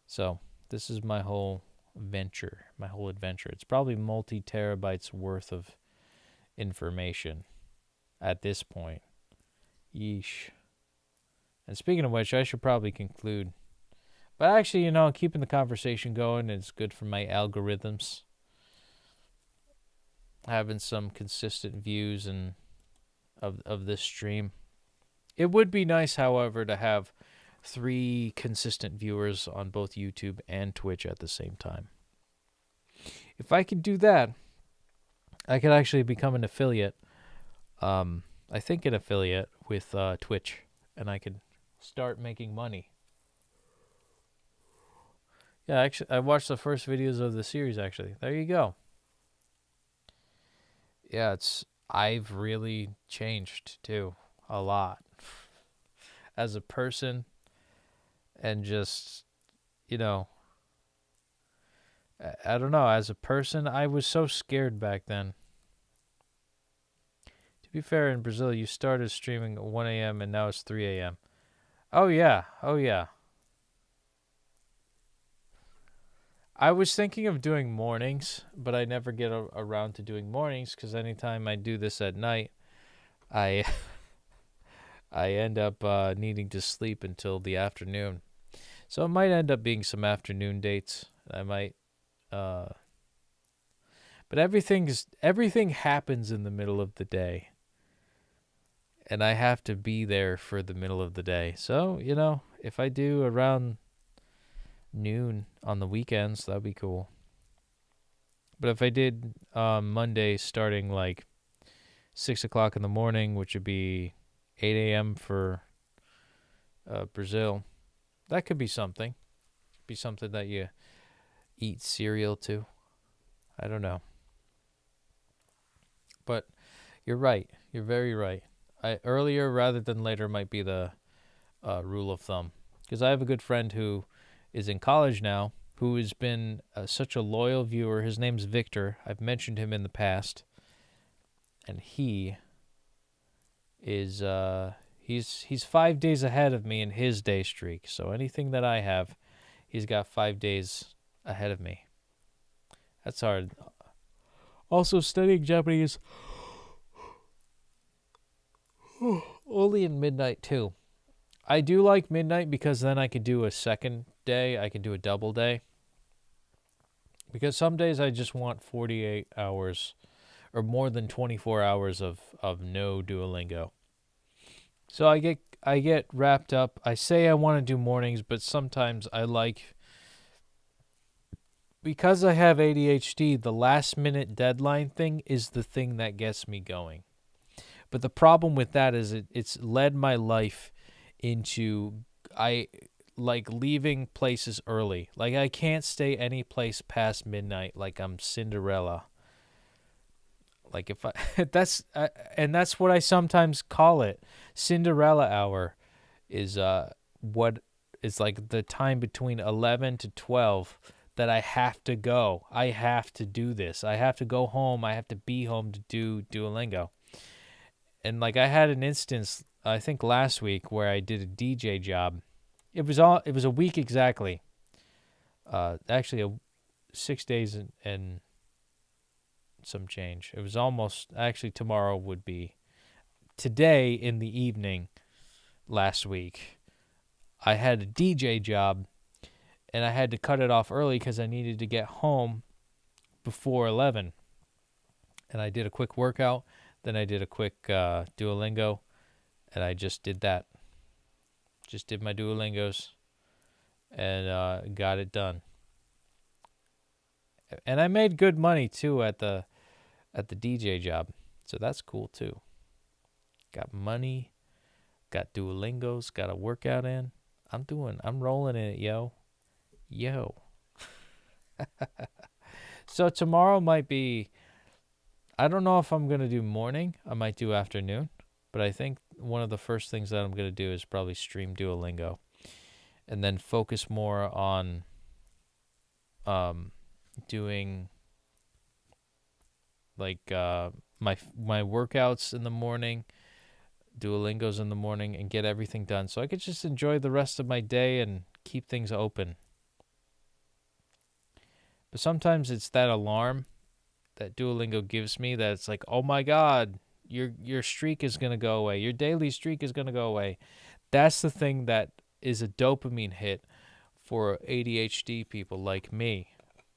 Speaker 1: So this is my whole adventure. It's probably multi-terabytes worth of information at this point. Yeesh. And speaking of which, I should probably conclude. But actually, keeping the conversation going is good for my algorithms. Having some consistent views and of this stream. It would be nice, however, to have 3 consistent viewers on both YouTube and Twitch at the same time. If I could do that, I could actually become an affiliate. I think an affiliate with Twitch, and I could start making money. Yeah, actually, I watched the first videos of the series, actually. There you go. Yeah, I've really changed, too. A lot. As a person, and just, I don't know, as a person, I was so scared back then. To be fair, in Brazil, you started streaming at 1 a.m. and now it's 3 a.m. Oh, yeah. I was thinking of doing mornings, but I never get around to doing mornings because anytime I do this at night, I end up needing to sleep until the afternoon. So it might end up being some afternoon dates. I might, but everything happens in the middle of the day. And I have to be there for the middle of the day. So, if I do around noon on the weekends, that'd be cool. But if I did Monday starting like 6 o'clock in the morning, which would be 8 a.m. for Brazil, that could be something. Be something that you eat cereal to. I don't know. But you're right. You're very right. Earlier rather than later might be the rule of thumb. Because I have a good friend who is in college now, who has been such a loyal viewer. His name's Victor. I've mentioned him in the past. And he is he's 5 days ahead of me in his day streak. So anything that I have, he's got 5 days ahead of me. That's hard. Also, studying Japanese only in midnight too. I do like midnight because then I could do a second day. I could do a double day. Because some days I just want 48 hours or more than 24 hours of no Duolingo. So I get wrapped up. I say I want to do mornings, but sometimes I like, because I have ADHD, the last minute deadline thing is the thing that gets me going. But the problem with that is it's led my life into leaving places early. Like I can't stay any place past midnight like I'm Cinderella. Like if and that's what I sometimes call it. Cinderella hour is what is like the time between 11 to 12 that I have to go. I have to do this. I have to go home. I have to be home to do Duolingo. And like I had an instance, I think last week, where I did a DJ job It was a week exactly. Actually, 6 days and some change. It was almost, actually tomorrow would be, today in the evening last week, I had a DJ job, and I had to cut it off early because I needed to get home before 11. And I did a quick workout, then I did a quick Duolingo, and I just did that. Just did my Duolingos, and got it done. And I made good money too at the DJ job, so that's cool too. Got money, got Duolingos, got a workout in. I'm rolling in it, yo. So tomorrow might be, I don't know if I'm going to do morning. I might do afternoon. But I think one of the first things that I'm going to do is probably stream Duolingo. And then focus more on doing like my workouts in the morning, Duolingos in the morning, and get everything done. So I could just enjoy the rest of my day and keep things open. But sometimes it's that alarm that Duolingo gives me that it's like, oh my God, your streak is going to go away. Your daily streak is going to go away. That's the thing that is a dopamine hit for ADHD people like me.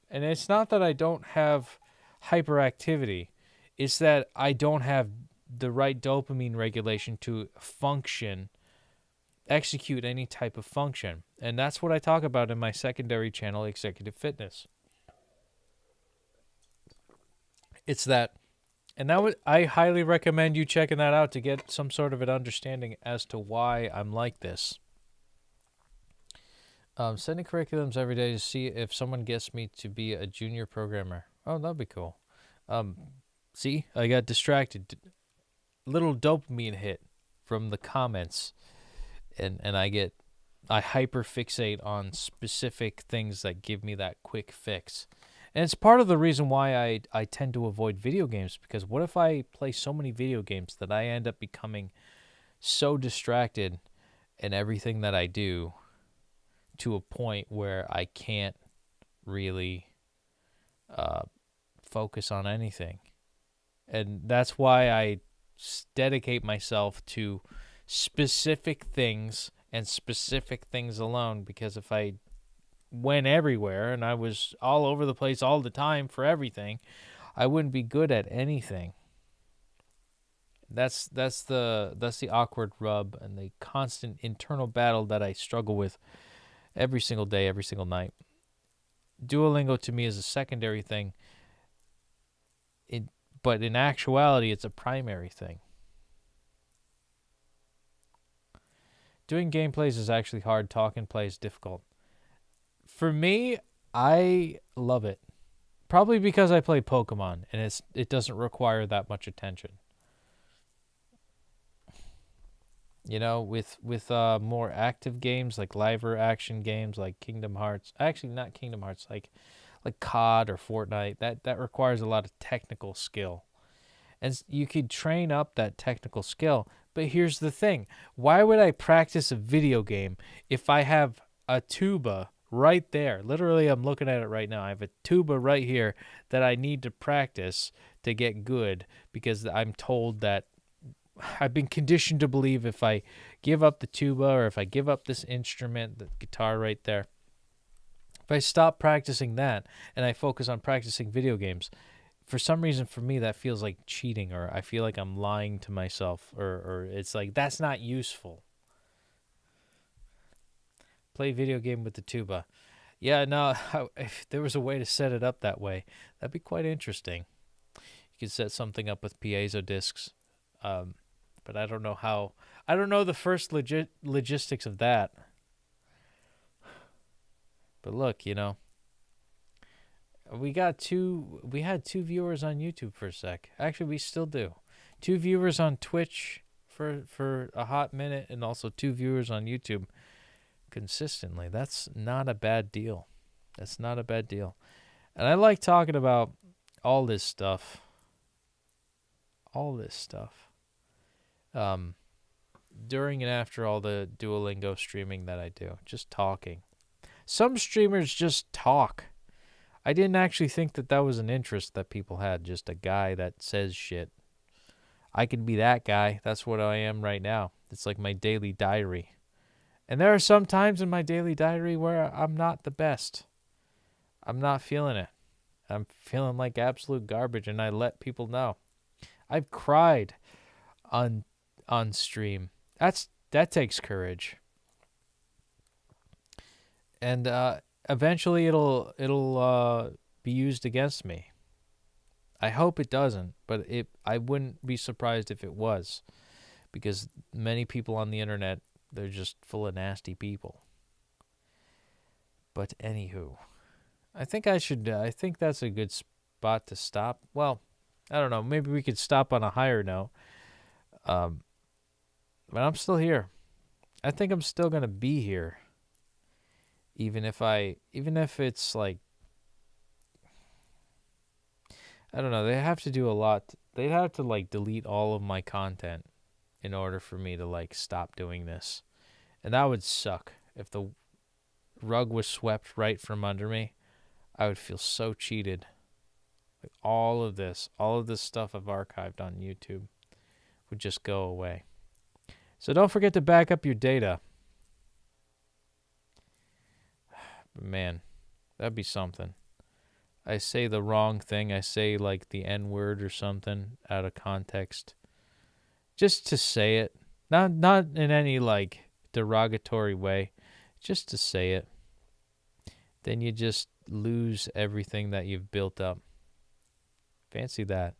Speaker 1: And it's not that I don't have hyperactivity. It's that I don't have the right dopamine regulation to execute any type of function. And that's what I talk about in my secondary channel, Executive Fitness. It's that, and I highly recommend you checking that out to get some sort of an understanding as to why I'm like this. Sending curriculums every day to see if someone gets me to be a junior programmer. Oh, that'd be cool. See, I got distracted. Little dopamine hit from the comments, and I hyper fixate on specific things that give me that quick fix. And it's part of the reason why I tend to avoid video games, because what if I play so many video games that I end up becoming so distracted in everything that I do to a point where I can't really focus on anything. And that's why I dedicate myself to specific things and specific things alone, because if I went everywhere and I was all over the place all the time for everything, I wouldn't be good at anything. That's the awkward rub and the constant internal battle that I struggle with every single day, every single night. Duolingo to me is a secondary thing, but in actuality, it's a primary thing. Doing gameplays is actually hard. Talking play is difficult. For me, I love it. Probably because I play Pokemon, and it doesn't require that much attention. You know, with more active games, like live action games like Kingdom Hearts. Actually, not Kingdom Hearts, like COD or Fortnite. That requires a lot of technical skill. And you could train up that technical skill. But here's the thing. Why would I practice a video game if I have a tuba right there? Literally, I'm looking at it right now. I have a tuba right here that I need to practice to get good, because I'm told that I've been conditioned to believe if I give up the tuba, or if I give up this instrument, the guitar right there, if I stop practicing that and I focus on practicing video games, for some reason for me that feels like cheating, or I feel like I'm lying to myself, or it's like that's not useful. Play video game with the tuba. Yeah, no, if there was a way to set it up that way, that'd be quite interesting. You could set something up with piezo discs, but I don't know how. I don't know the first logistics of that. But look, you know, we had two viewers on YouTube for a sec. Actually, we still do. 2 viewers on Twitch for a hot minute, and also 2 viewers on YouTube consistently. That's not a bad deal. That's not a bad deal. And I like talking about all this stuff. during and after all the Duolingo streaming that I do. Just talking. Some streamers just talk. I didn't actually think that that was an interest that people had, just a guy that says shit. I can be that guy. That's what I am right now. It's like my daily diary. And there are some times in my daily diary where I'm not the best. I'm not feeling it. I'm feeling like absolute garbage, and I let people know. I've cried on stream. That takes courage. And eventually it'll be used against me. I hope it doesn't, but I wouldn't be surprised if it was, because many people on the internet, they're just full of nasty people. But anywho, I think that's a good spot to stop. Well, I don't know. Maybe we could stop on a higher note. But I'm still here. I think I'm still gonna be here. Even if it's like, I don't know, they have to do a lot. They'd have to like delete all of my content in order for me to like stop doing this. And that would suck. If the rug was swept right from under me, I would feel so cheated. Like all of this stuff I've archived on YouTube would just go away. So don't forget to back up your data. Man, that'd be something. I say the wrong thing. I say like the N-word or something out of context. Just to say it. Not in any like derogatory way. Just to say it. Then you just lose everything that you've built up. Fancy that.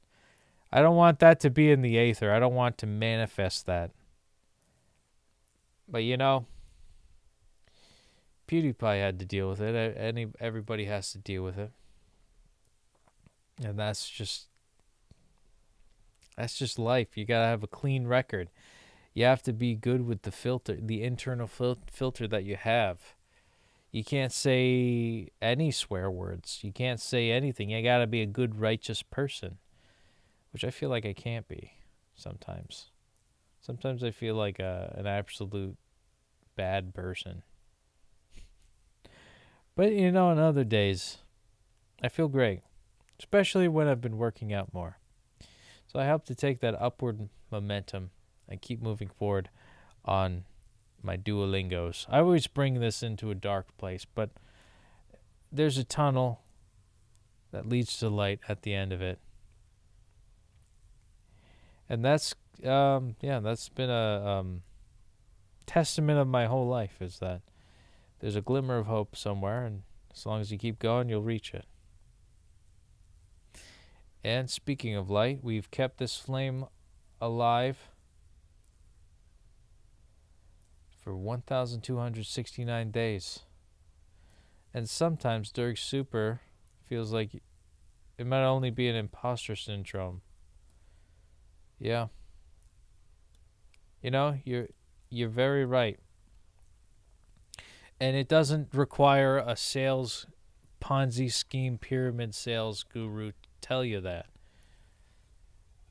Speaker 1: I don't want that to be in the aether. I don't want to manifest that. But you know, PewDiePie had to deal with it. Everybody has to deal with it. And that's just life. You got to have a clean record. You have to be good with the filter, the internal filter that you have. You can't say any swear words. You can't say anything. You got to be a good, righteous person, which I feel like I can't be sometimes. Sometimes I feel like an absolute bad person. But, you know, on other days, I feel great, especially when I've been working out more. So I hope to take that upward momentum and keep moving forward on my Duolingos. I always bring this into a dark place, but there's a tunnel that leads to light at the end of it. And that's been a testament of my whole life, is that there's a glimmer of hope somewhere, and as long as you keep going, you'll reach it. And speaking of light, we've kept this flame alive for 1,269 days. And sometimes during Super, feels like it might only be an imposter syndrome. Yeah. You know, you're very right. And it doesn't require a sales Ponzi scheme pyramid sales guru to tell you that.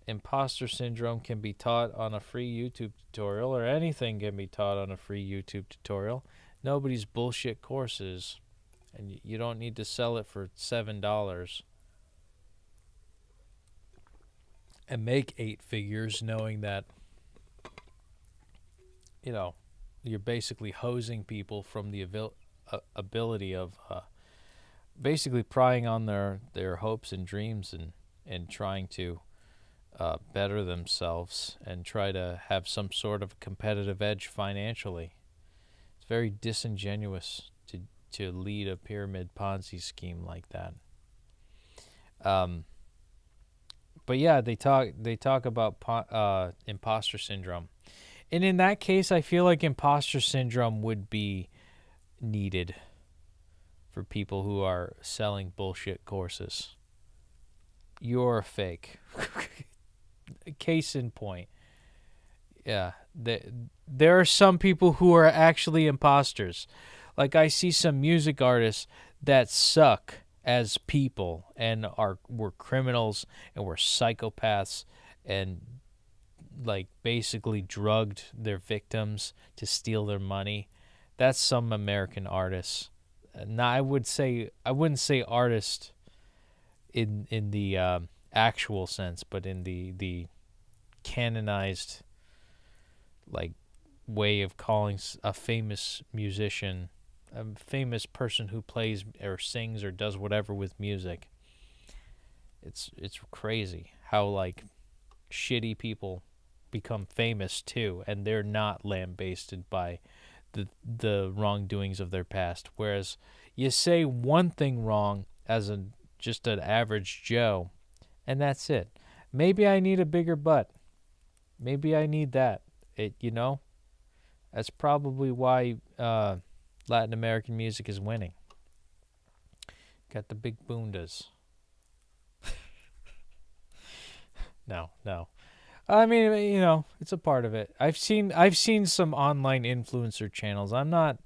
Speaker 1: Imposter syndrome can be taught on a free YouTube tutorial, or anything can be taught on a free YouTube tutorial. Nobody's bullshit courses, and you don't need to sell it for $7 and make 8 figures knowing that, you know, you're basically hosing people from the ability of basically prying on their hopes and dreams and trying to better themselves and try to have some sort of competitive edge financially. It's very disingenuous to lead a pyramid Ponzi scheme like that. But yeah, they talk about imposter syndrome. And in that case, I feel like imposter syndrome would be needed for people who are selling bullshit courses. You're a fake. Case in point. Yeah, there are some people who are actually imposters. Like, I see some music artists that suck as people and were criminals and were psychopaths and like basically drugged their victims to steal their money. That's some American artists. Now I wouldn't say artist in the actual sense, but in the canonized like way of calling a famous musician, a famous person who plays or sings or does whatever with music. It's crazy how like shitty people become famous too, and they're not lambasted by the wrongdoings of their past. Whereas you say one thing wrong as just an average Joe, and that's it. Maybe I need a bigger butt. Maybe I need that. That's probably why Latin American music is winning. Got the big bundas. No. I mean, it's a part of it. I've seen some online influencer channels. I'm not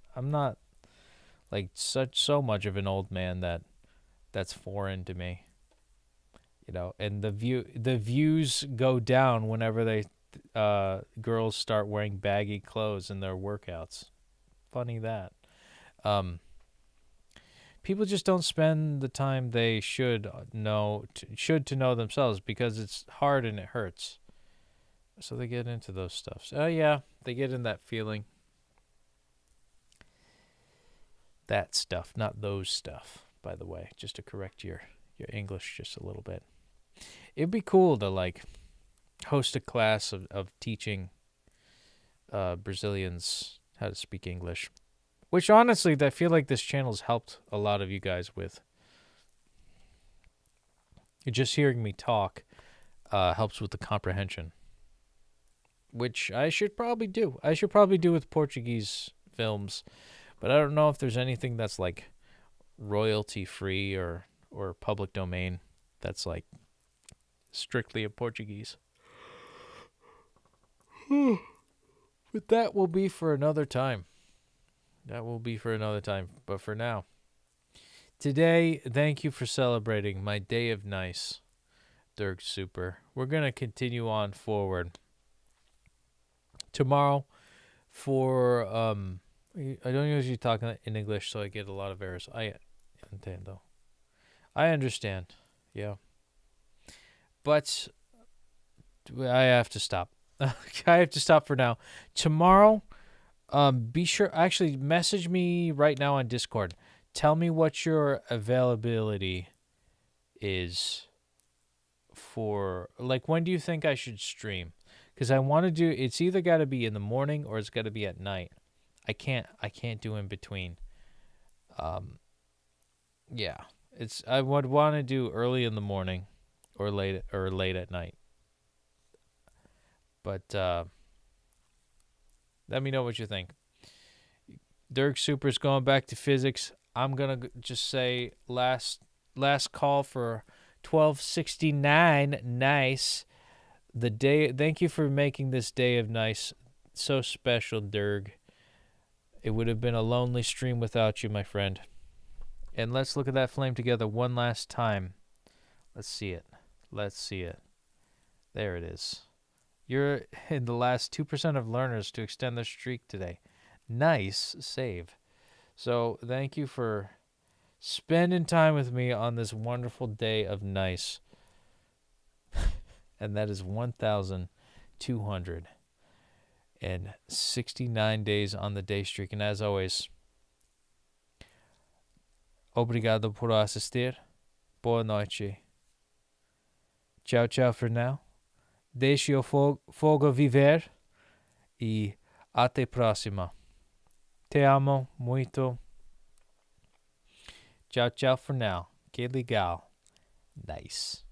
Speaker 1: like so much of an old man that's foreign to me. And the views go down whenever they girls start wearing baggy clothes in their workouts. Funny that. People just don't spend the time they should know themselves because it's hard and it hurts. So they get into those stuffs. Oh yeah, they get in that feeling. That stuff, not those stuff, by the way, just to correct your English just a little bit. It'd be cool to like host a class of teaching Brazilians how to speak English. Which honestly, I feel like this channel's helped a lot of you guys with. Just hearing me talk helps with the comprehension. Which I should probably do. I should probably do with Portuguese films. But I don't know if there's anything that's like royalty free or public domain that's like strictly in Portuguese. But that will be for another time. But for now, today, thank you for celebrating my day of nice, Dirk Super. We're going to continue on forward. Tomorrow, for, I don't usually talk in English, so I get a lot of errors. I understand, yeah. But I have to stop. I have to stop for now. Tomorrow, be sure, actually message me right now on Discord. Tell me what your availability is for, like, when do you think I should stream? Because I want to do, it's either got to be in the morning or it's got to be at night. I can't do in between. Yeah, I would want to do early in the morning or late at night. But let me know what you think. Dirk Super's going back to physics. I'm going to just say last call for 1269. Nice. Thank you for making this day of nice so special, Dirk. It would have been a lonely stream without you, my friend. And let's look at that flame together one last time. Let's see it. There it is. You're in the last 2% of learners to extend the streak today. Nice save. So thank you for spending time with me on this wonderful day of nice. And that is 1,269 days on the day streak. And as always, obrigado por assistir. Boa noite. Tchau, tchau for now. Deixe o fogo viver. E até próxima. Te amo muito. Tchau, tchau for now. Que legal. Nice.